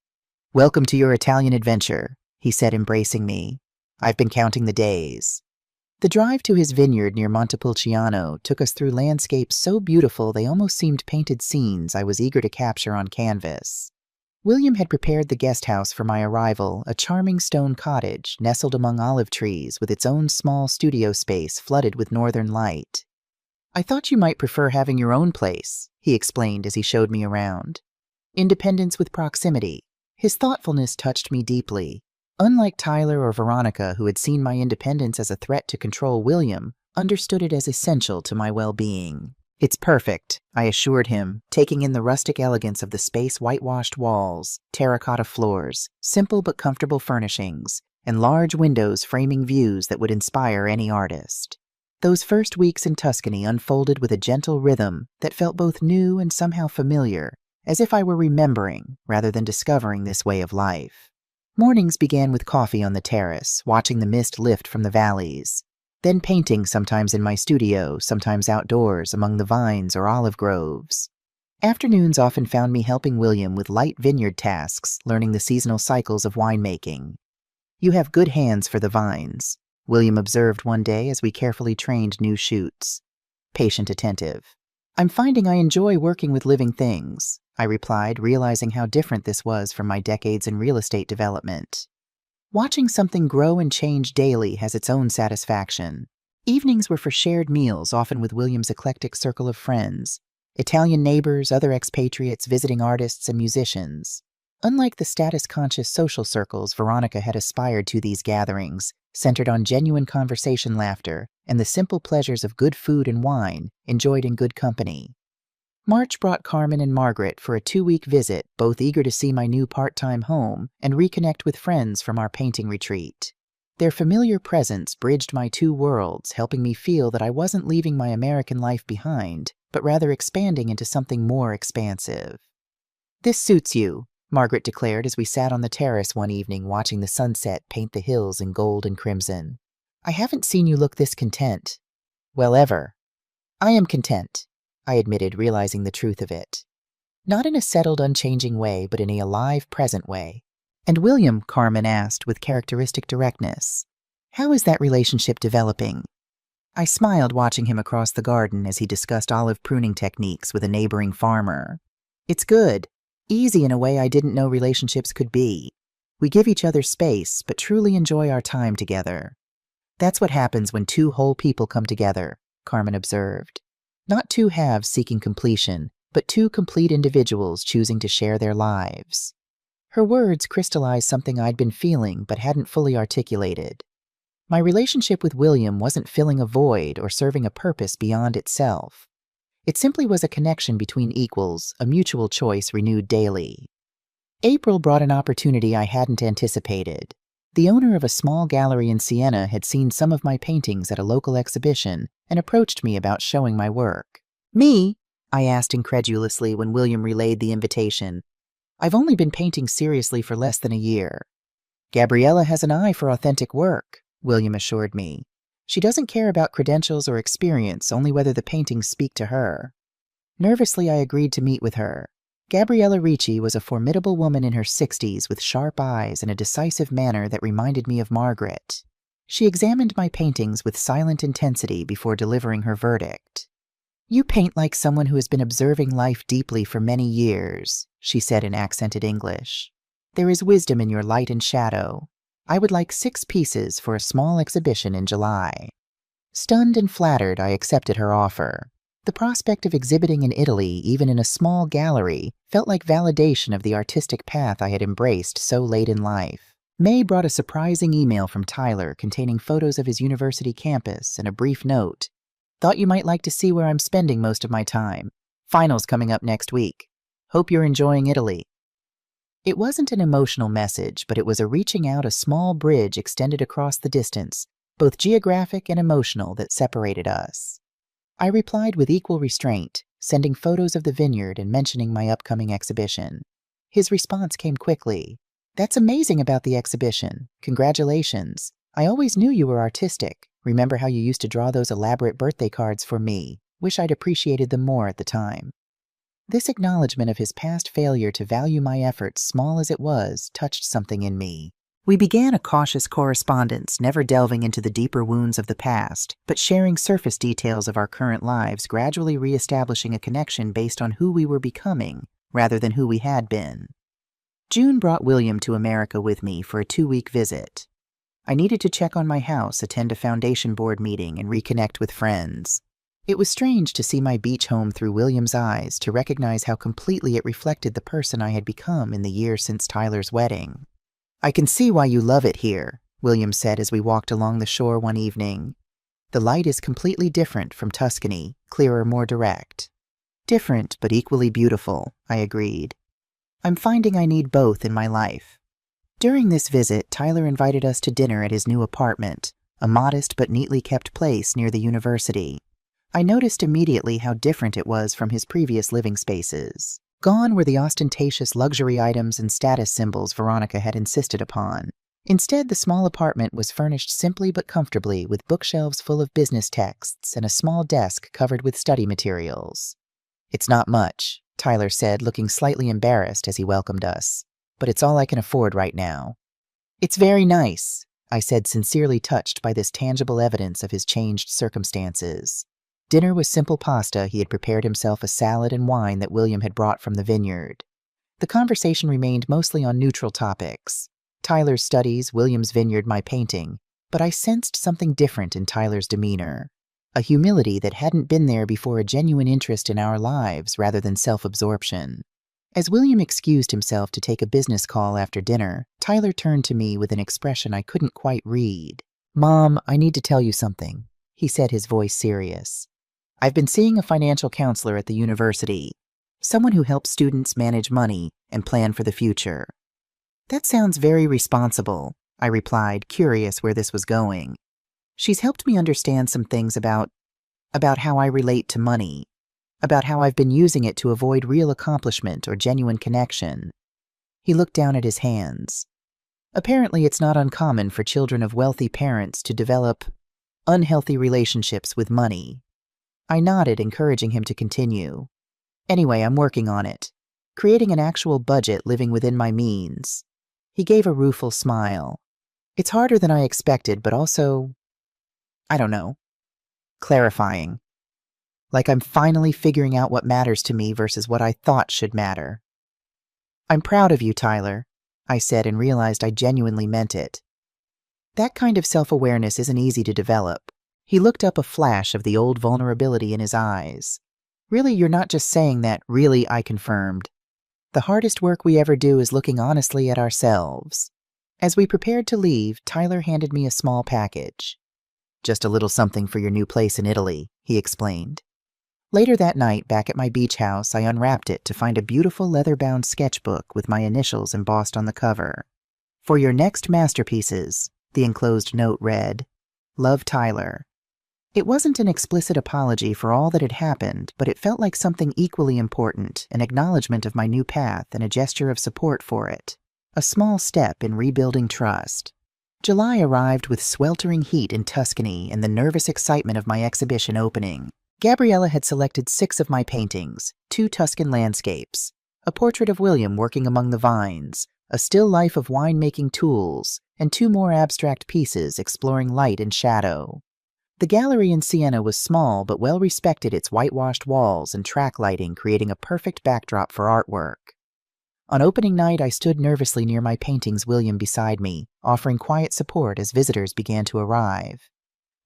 "Welcome to your Italian adventure," he said, embracing me. "I've been counting the days." The drive to his vineyard near Montepulciano took us through landscapes so beautiful they almost seemed painted scenes I was eager to capture on canvas. William had prepared the guest house for my arrival, a charming stone cottage nestled among olive trees with its own small studio space flooded with northern light. "I thought you might prefer having your own place," he explained as he showed me around. Independence with proximity. His thoughtfulness touched me deeply. Unlike Tyler or Veronica, who had seen my independence as a threat to control, William understood it as essential to my well-being. "It's perfect," I assured him, taking in the rustic elegance of the space, whitewashed walls, terracotta floors, simple but comfortable furnishings, and large windows framing views that would inspire any artist. Those first weeks in Tuscany unfolded with a gentle rhythm that felt both new and somehow familiar, as if I were remembering rather than discovering this way of life. Mornings began with coffee on the terrace, watching the mist lift from the valleys. Then painting, sometimes in my studio, sometimes outdoors among the vines or olive groves. Afternoons often found me helping William with light vineyard tasks, learning the seasonal cycles of winemaking. "You have good hands for the vines," William observed one day as we carefully trained new shoots. Patient, attentive. "I'm finding I enjoy working with living things," I replied, realizing how different this was from my decades in real estate development. Watching something grow and change daily has its own satisfaction. Evenings were for shared meals, often with William's eclectic circle of friends. Italian neighbors, other expatriates, visiting artists, and musicians. Unlike the status-conscious social circles Veronica had aspired to, these gatherings centered on genuine conversation, laughter, and the simple pleasures of good food and wine, enjoyed in good company. March brought Carmen and Margaret for a 2-week visit, both eager to see my new part-time home and reconnect with friends from our painting retreat. Their familiar presence bridged my two worlds, helping me feel that I wasn't leaving my American life behind, but rather expanding into something more expansive. "This suits you," Margaret declared as we sat on the terrace one evening watching the sunset paint the hills in gold and crimson. "I haven't seen you look this content." "Well, ever." "I am content," I admitted, realizing the truth of it. Not in a settled, unchanging way, but in a alive, present way. "And William," Carmen asked with characteristic directness, "how is that relationship developing?" I smiled, watching him across the garden as he discussed olive pruning techniques with a neighboring farmer. "It's good. Easy in a way I didn't know relationships could be." We give each other space, but truly enjoy our time together. That's what happens when two whole people come together, Carmen observed. Not two halves seeking completion, but two complete individuals choosing to share their lives. Her words crystallized something I'd been feeling but hadn't fully articulated. My relationship with William wasn't filling a void or serving a purpose beyond itself. It simply was a connection between equals, a mutual choice renewed daily. April brought an opportunity I hadn't anticipated. The owner of a small gallery in Siena had seen some of my paintings at a local exhibition and approached me about showing my work. "Me?" I asked incredulously when William relayed the invitation. "I've only been painting seriously for less than a year." "Gabriella has an eye for authentic work," William assured me. "She doesn't care about credentials or experience, only whether the paintings speak to her." Nervously, I agreed to meet with her. Gabriella Ricci was a formidable woman in her 60s with sharp eyes and a decisive manner that reminded me of Margaret. She examined my paintings with silent intensity before delivering her verdict. "You paint like someone who has been observing life deeply for many years," she said in accented English. "There is wisdom in your light and shadow. I would like 6 pieces for a small exhibition in July." Stunned and flattered, I accepted her offer. The prospect of exhibiting in Italy, even in a small gallery, felt like validation of the artistic path I had embraced so late in life. May brought a surprising email from Tyler containing photos of his university campus and a brief note. "Thought you might like to see where I'm spending most of my time. Finals coming up next week. Hope you're enjoying Italy." It wasn't an emotional message, but it was a reaching out a small bridge extended across the distance, both geographic and emotional, that separated us. I replied with equal restraint, sending photos of the vineyard and mentioning my upcoming exhibition. His response came quickly. "That's amazing about the exhibition. Congratulations. I always knew you were artistic. Remember how you used to draw those elaborate birthday cards for me? Wish I'd appreciated them more at the time." This acknowledgement of his past failure to value my efforts, small as it was, touched something in me. We began a cautious correspondence, never delving into the deeper wounds of the past, but sharing surface details of our current lives, gradually reestablishing a connection based on who we were becoming, rather than who we had been. June brought William to America with me for a 2-week visit. I needed to check on my house, attend a foundation board meeting, and reconnect with friends. It was strange to see my beach home through William's eyes, to recognize how completely it reflected the person I had become in the year since Tyler's wedding. "I can see why you love it here," William said as we walked along the shore one evening. "The light is completely different from Tuscany, clearer, more direct." "Different, but equally beautiful," I agreed. "I'm finding I need both in my life." During this visit, Tyler invited us to dinner at his new apartment, a modest but neatly kept place near the university. I noticed immediately how different it was from his previous living spaces. Gone were the ostentatious luxury items and status symbols Veronica had insisted upon. Instead, the small apartment was furnished simply but comfortably, with bookshelves full of business texts and a small desk covered with study materials. "It's not much," Tyler said, looking slightly embarrassed as he welcomed us, "but it's all I can afford right now." "It's very nice," I said, sincerely touched by this tangible evidence of his changed circumstances. Dinner was simple pasta. He had prepared himself a salad and wine that William had brought from the vineyard. The conversation remained mostly on neutral topics. Tyler's studies, William's vineyard, my painting, but I sensed something different in Tyler's demeanor. A humility that hadn't been there before, a genuine interest in our lives rather than self-absorption. As William excused himself to take a business call after dinner, Tyler turned to me with an expression I couldn't quite read. "Mom, I need to tell you something," he said, his voice serious. "I've been seeing a financial counselor at the university, someone who helps students manage money and plan for the future." "That sounds very responsible," I replied, curious where this was going. "She's helped me understand some things about how I relate to money, about how I've been using it to avoid real accomplishment or genuine connection." He looked down at his hands. "Apparently it's not uncommon for children of wealthy parents to develop unhealthy relationships with money." I nodded, encouraging him to continue. "Anyway, I'm working on it. Creating an actual budget, living within my means." He gave a rueful smile. "It's harder than I expected, but also, I don't know, clarifying. Like I'm finally figuring out what matters to me versus what I thought should matter." "I'm proud of you, Tyler." I said and realized I genuinely meant it. That kind of self-awareness isn't easy to develop. He looked up, a flash of the old vulnerability in his eyes. Really, you're not just saying that. Really, I confirmed. The hardest work we ever do is looking honestly at ourselves. As we prepared to leave, Tyler handed me a small package. Just a little something for your new place in Italy, he explained. Later that night, back at my beach house, I unwrapped it to find a beautiful leather-bound sketchbook with my initials embossed on the cover. For your next masterpieces, the enclosed note read, Love, Tyler. It wasn't an explicit apology for all that had happened, but it felt like something equally important, an acknowledgement of my new path and a gesture of support for it. A small step in rebuilding trust. July arrived with sweltering heat in Tuscany and the nervous excitement of my exhibition opening. Gabriella had selected 6 of my paintings, 2 Tuscan landscapes, a portrait of William working among the vines, a still life of winemaking tools, and 2 more abstract pieces exploring light and shadow. The gallery in Siena was small but well respected, its whitewashed walls and track lighting creating a perfect backdrop for artwork. On opening night, I stood nervously near my paintings, William beside me, offering quiet support as visitors began to arrive.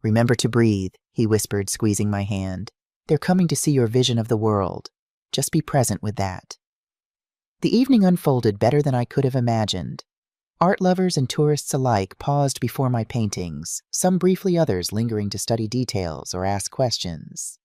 Remember to breathe, he whispered, squeezing my hand. They're coming to see your vision of the world. Just be present with that. The evening unfolded better than I could have imagined. Art lovers and tourists alike paused before my paintings, some briefly, others lingering to study details or ask questions.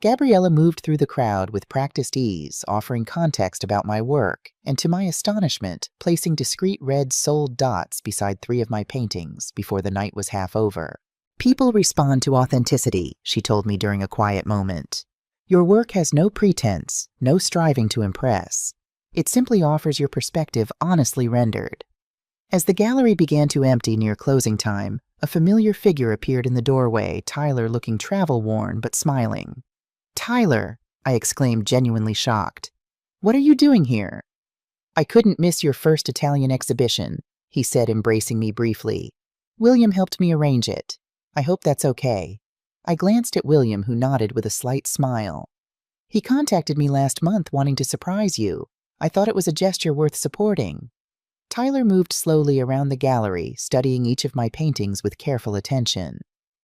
Gabriella moved through the crowd with practiced ease, offering context about my work, and to my astonishment, placing discreet red sold dots beside 3 of my paintings before the night was half over. People respond to authenticity, she told me during a quiet moment. Your work has no pretense, no striving to impress. It simply offers your perspective honestly rendered. As the gallery began to empty near closing time, a familiar figure appeared in the doorway, Tyler looking travel-worn but smiling. Tyler, I exclaimed, genuinely shocked. What are you doing here? I couldn't miss your first Italian exhibition, he said, embracing me briefly. William helped me arrange it. I hope that's okay. I glanced at William, who nodded with a slight smile. He contacted me last month wanting to surprise you. I thought it was a gesture worth supporting. Tyler moved slowly around the gallery, studying each of my paintings with careful attention.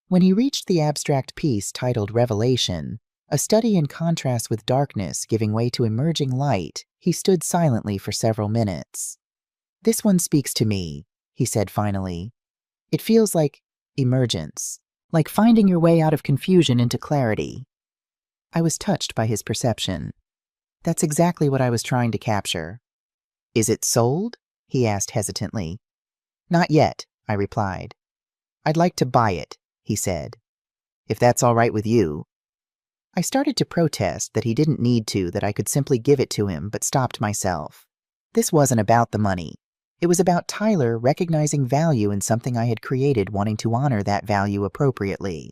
When he reached the abstract piece titled Revelation, a study in contrast with darkness giving way to emerging light, he stood silently for several minutes. This one speaks to me, he said finally. It feels like emergence, like finding your way out of confusion into clarity. I was touched by his perception. That's exactly what I was trying to capture. Is it sold? He asked hesitantly. Not yet, I replied. I'd like to buy it, he said. If that's all right with you. I started to protest that he didn't need to, that I could simply give it to him, but stopped myself. This wasn't about the money. It was about Tyler recognizing value in something I had created, wanting to honor that value appropriately.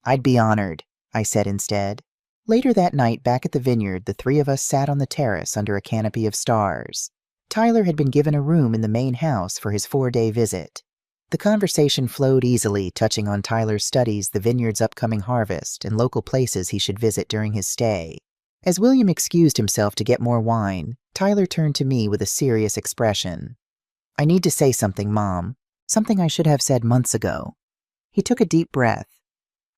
I'd be honored, I said instead. Later that night, back at the vineyard, the 3 of us sat on the terrace under a canopy of stars. Tyler had been given a room in the main house for his 4-day visit. The conversation flowed easily, touching on Tyler's studies, the vineyard's upcoming harvest, and local places he should visit during his stay. As William excused himself to get more wine, Tyler turned to me with a serious expression. I need to say something, Mom. Something I should have said months ago. He took a deep breath.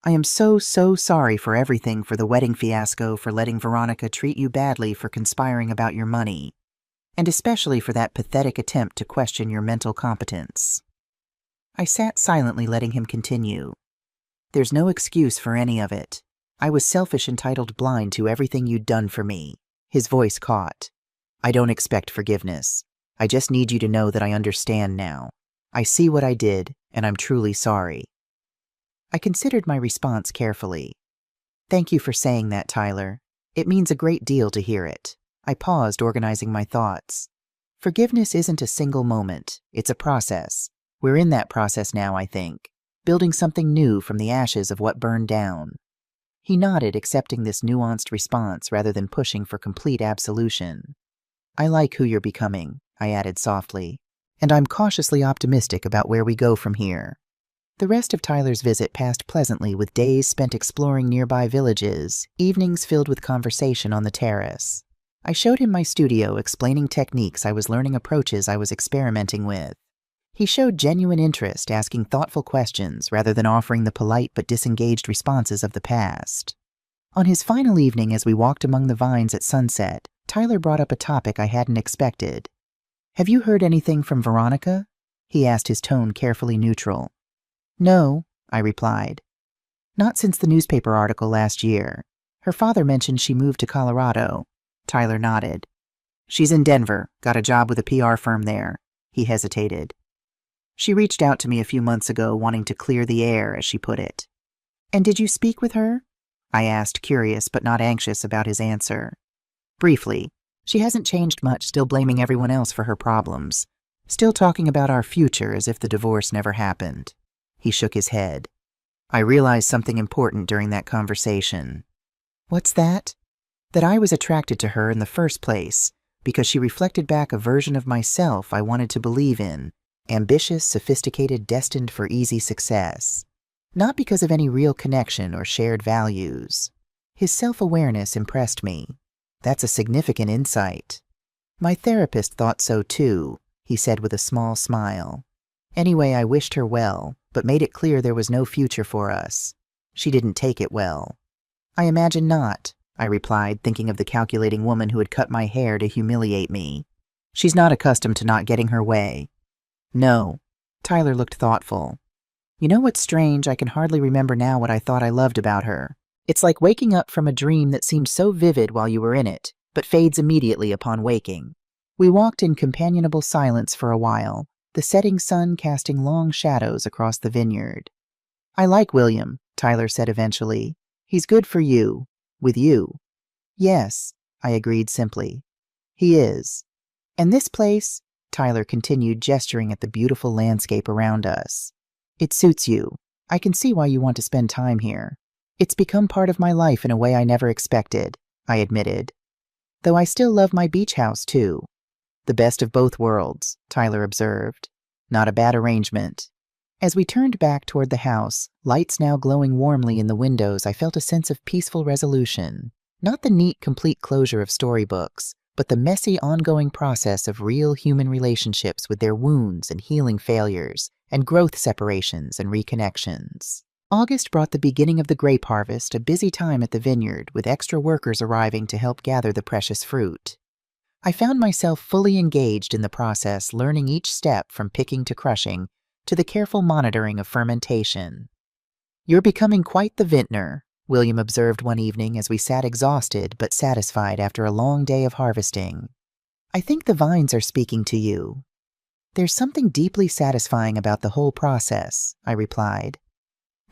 I am so sorry for everything, for the wedding fiasco, for letting Veronica treat you badly, for conspiring about your money, and especially for that pathetic attempt to question your mental competence. I sat silently, letting him continue. There's no excuse for any of it. I was selfish, entitled, blind to everything you'd done for me. His voice caught. I don't expect forgiveness. I just need you to know that I understand now. I see what I did, and I'm truly sorry. I considered my response carefully. Thank you for saying that, Tyler. It means a great deal to hear it. I paused, organizing my thoughts. Forgiveness isn't a single moment. It's a process. We're in that process now, I think, building something new from the ashes of what burned down. He nodded, accepting this nuanced response rather than pushing for complete absolution. I like who you're becoming, I added softly, and I'm cautiously optimistic about where we go from here. The rest of Tyler's visit passed pleasantly, with days spent exploring nearby villages, evenings filled with conversation on the terrace. I showed him my studio, explaining techniques I was learning, approaches I was experimenting with. He showed genuine interest, asking thoughtful questions rather than offering the polite but disengaged responses of the past. On his final evening, as we walked among the vines at sunset, Tyler brought up a topic I hadn't expected. "Have you heard anything from Veronica?" he asked, his tone carefully neutral. "No," I replied. "Not since the newspaper article last year. Her father mentioned she moved to Colorado." Tyler nodded. "She's in Denver, got a job with a PR firm there." He hesitated. "She reached out to me a few months ago, wanting to clear the air, as she put it." "And did you speak with her?" I asked, curious but not anxious about his answer. "Briefly. She hasn't changed much, still blaming everyone else for her problems. Still talking about our future as if the divorce never happened." He shook his head. I realized something important during that conversation. "What's that?" "That I was attracted to her in the first place because she reflected back a version of myself I wanted to believe in, ambitious, sophisticated, destined for easy success. Not because of any real connection or shared values." His self-awareness impressed me. "That's a significant insight." "My therapist thought so too," he said with a small smile. "Anyway, I wished her well, but made it clear there was no future for us. She didn't take it well." "I imagine not," I replied, thinking of the calculating woman who had cut my hair to humiliate me. "She's not accustomed to not getting her way." "No." Tyler looked thoughtful. "You know what's strange? I can hardly remember now what I thought I loved about her. It's like waking up from a dream that seemed so vivid while you were in it, but fades immediately upon waking." We walked in companionable silence for a while, the setting sun casting long shadows across the vineyard. "I like William," Tyler said eventually. "He's good for you. With you." "Yes," I agreed simply. "He is. And this place," Tyler continued, gesturing at the beautiful landscape around us. "It suits you. I can see why you want to spend time here." "It's become part of my life in a way I never expected," I admitted. "Though I still love my beach house, too." "The best of both worlds," Tyler observed. "Not a bad arrangement." As we turned back toward the house, lights now glowing warmly in the windows, I felt a sense of peaceful resolution. Not the neat, complete closure of storybooks, but the messy, ongoing process of real human relationships with their wounds and healing failures, and growth separations and reconnections. August brought the beginning of the grape harvest, a busy time at the vineyard, with extra workers arriving to help gather the precious fruit. I found myself fully engaged in the process, learning each step from picking to crushing, to the careful monitoring of fermentation. "You're becoming quite the vintner," William observed one evening as we sat exhausted but satisfied after a long day of harvesting. "I think the vines are speaking to you." "There's something deeply satisfying about the whole process," I replied.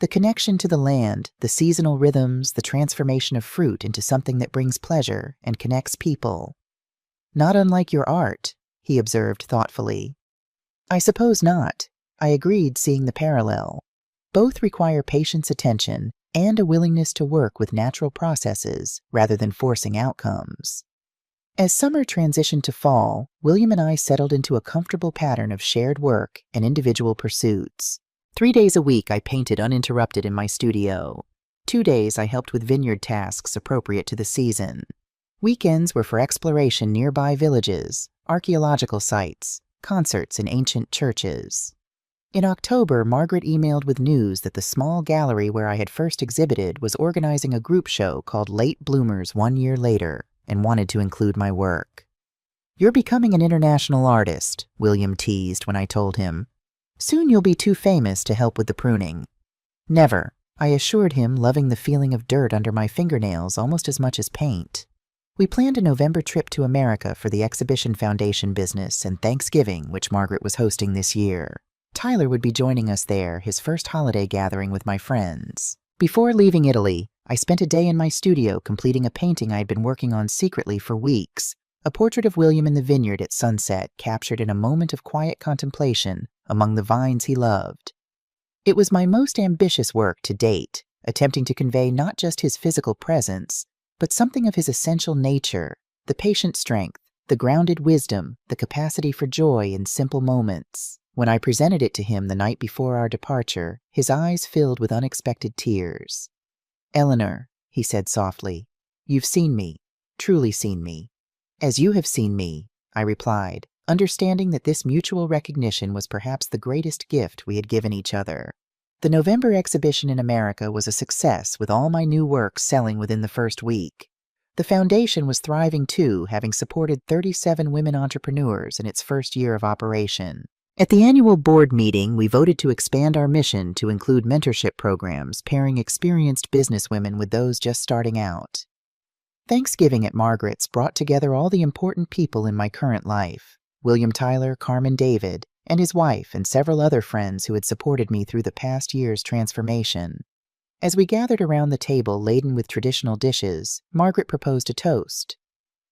"The connection to the land, the seasonal rhythms, the transformation of fruit into something that brings pleasure and connects people." "Not unlike your art," he observed thoughtfully. "I suppose not," I agreed, seeing the parallel. Both require patience, attention, and a willingness to work with natural processes rather than forcing outcomes. As summer transitioned to fall, William and I settled into a comfortable pattern of shared work and individual pursuits. 3 days a week I painted uninterrupted in my studio. 2 days I helped with vineyard tasks appropriate to the season. Weekends were for exploration nearby villages, archaeological sites, concerts in ancient churches. In October, Margaret emailed with news that the small gallery where I had first exhibited was organizing a group show called Late Bloomers 1 year later and wanted to include my work. "You're becoming an international artist," William teased when I told him. "Soon you'll be too famous to help with the pruning." "Never," I assured him, loving the feeling of dirt under my fingernails almost as much as paint. We planned a November trip to America for the Exhibition Foundation business and Thanksgiving, which Margaret was hosting this year. Tyler would be joining us there, his first holiday gathering with my friends. Before leaving Italy, I spent a day in my studio completing a painting I had been working on secretly for weeks, a portrait of William in the vineyard at sunset, captured in a moment of quiet contemplation among the vines he loved. It was my most ambitious work to date, attempting to convey not just his physical presence, but something of his essential nature, the patient strength, the grounded wisdom, the capacity for joy in simple moments. When I presented it to him the night before our departure, his eyes filled with unexpected tears. "Eleanor," he said softly, "you've seen me, truly seen me. "As you have seen me," I replied, understanding that this mutual recognition was perhaps the greatest gift we had given each other. The November exhibition in America was a success, with all my new work selling within the first week. The foundation was thriving too, having supported 37 women entrepreneurs in its first year of operation. At the annual board meeting, we voted to expand our mission to include mentorship programs, pairing experienced businesswomen with those just starting out. Thanksgiving at Margaret's brought together all the important people in my current life: William Tyler, Carmen David, and his wife, and several other friends who had supported me through the past year's transformation. As we gathered around the table laden with traditional dishes, Margaret proposed a toast.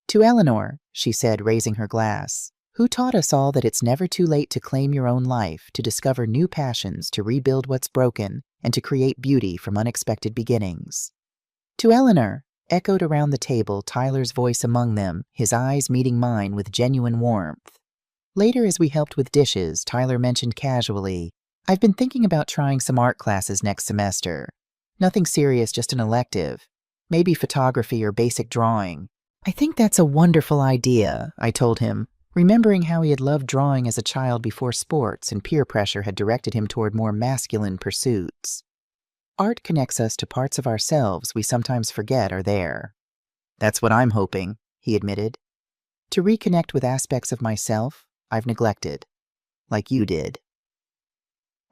"To Eleanor," she said, raising her glass, "who taught us all that it's never too late to claim your own life, to discover new passions, to rebuild what's broken, and to create beauty from unexpected beginnings." "To Eleanor," echoed around the table, Tyler's voice among them, his eyes meeting mine with genuine warmth. Later, as we helped with dishes, Tyler mentioned casually, "I've been thinking about trying some art classes next semester. Nothing serious, just an elective. Maybe photography or basic drawing." "I think that's a wonderful idea," I told him, remembering how he had loved drawing as a child before sports and peer pressure had directed him toward more masculine pursuits. Art connects us to parts of ourselves we sometimes forget are there. "That's what I'm hoping," he admitted. "To reconnect with aspects of myself I've neglected, like you did."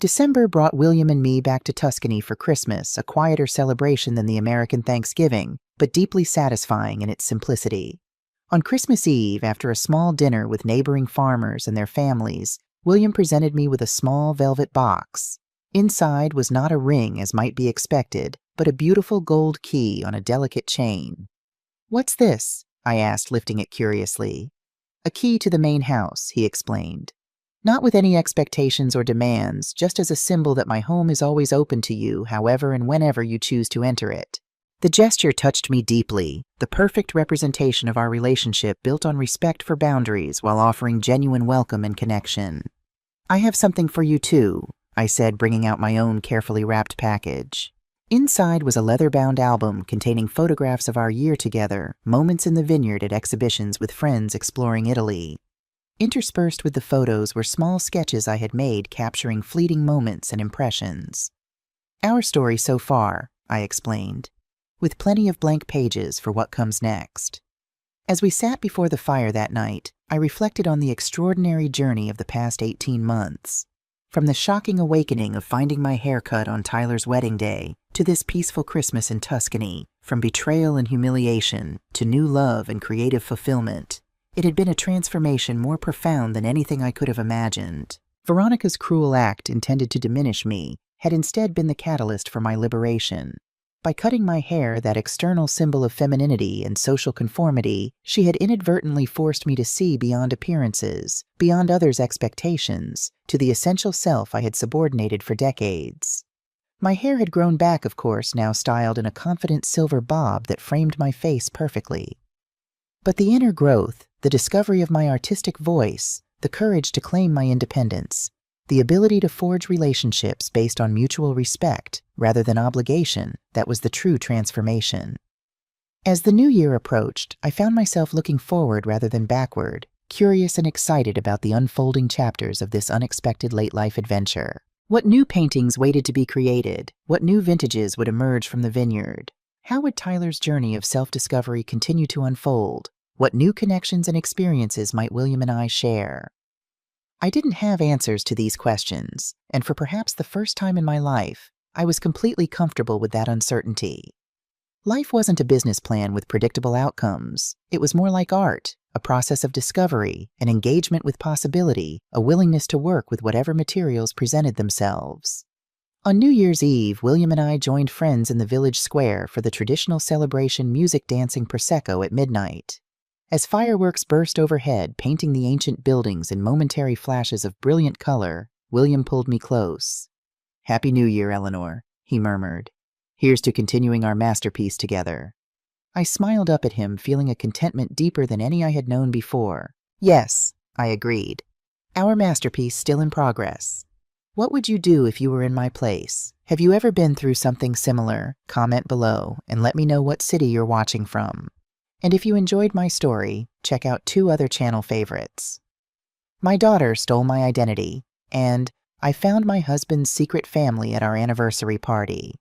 December brought William and me back to Tuscany for Christmas, a quieter celebration than the American Thanksgiving, but deeply satisfying in its simplicity. On Christmas Eve, after a small dinner with neighboring farmers and their families, William presented me with a small velvet box. Inside was not a ring, as might be expected, but a beautiful gold key on a delicate chain. "What's this?" I asked, lifting it curiously. "A key to the main house," he explained. "Not with any expectations or demands, just as a symbol that my home is always open to you, however and whenever you choose to enter it." The gesture touched me deeply, the perfect representation of our relationship built on respect for boundaries while offering genuine welcome and connection. "I have something for you too," I said, bringing out my own carefully wrapped package. Inside was a leather-bound album containing photographs of our year together, moments in the vineyard at exhibitions with friends exploring Italy. Interspersed with the photos were small sketches I had made capturing fleeting moments and impressions. "Our story so far," I explained, with plenty of blank pages for what comes next. As we sat before the fire that night, I reflected on the extraordinary journey of the past 18 months. From the shocking awakening of finding my hair cut on Tyler's wedding day, to this peaceful Christmas in Tuscany, from betrayal and humiliation to new love and creative fulfillment, it had been a transformation more profound than anything I could have imagined. Veronica's cruel act, intended to diminish me, had instead been the catalyst for my liberation. By cutting my hair, that external symbol of femininity and social conformity, she had inadvertently forced me to see beyond appearances, beyond others' expectations, to the essential self I had subordinated for decades. My hair had grown back, of course, now styled in a confident silver bob that framed my face perfectly. But the inner growth, the discovery of my artistic voice, the courage to claim my independence, the ability to forge relationships based on mutual respect rather than obligation, that was the true transformation. As the new year approached, I found myself looking forward rather than backward, curious and excited about the unfolding chapters of this unexpected late-life adventure. What new paintings waited to be created? What new vintages would emerge from the vineyard? How would Tyler's journey of self-discovery continue to unfold? What new connections and experiences might William and I share? I didn't have answers to these questions, and for perhaps the first time in my life, I was completely comfortable with that uncertainty. Life wasn't a business plan with predictable outcomes. It was more like art, a process of discovery, an engagement with possibility, a willingness to work with whatever materials presented themselves. On New Year's Eve, William and I joined friends in the village square for the traditional celebration music dancing Prosecco at midnight. As fireworks burst overhead, painting the ancient buildings in momentary flashes of brilliant color, William pulled me close. "Happy New Year, Eleanor," he murmured. "Here's to continuing our masterpiece together." I smiled up at him, feeling a contentment deeper than any I had known before. "Yes," I agreed. "Our masterpiece still in progress." What would you do if you were in my place? Have you ever been through something similar? Comment below and let me know what city you're watching from. And if you enjoyed my story, check out 2 other channel favorites. My daughter stole my identity, and I found my husband's secret family at our anniversary party.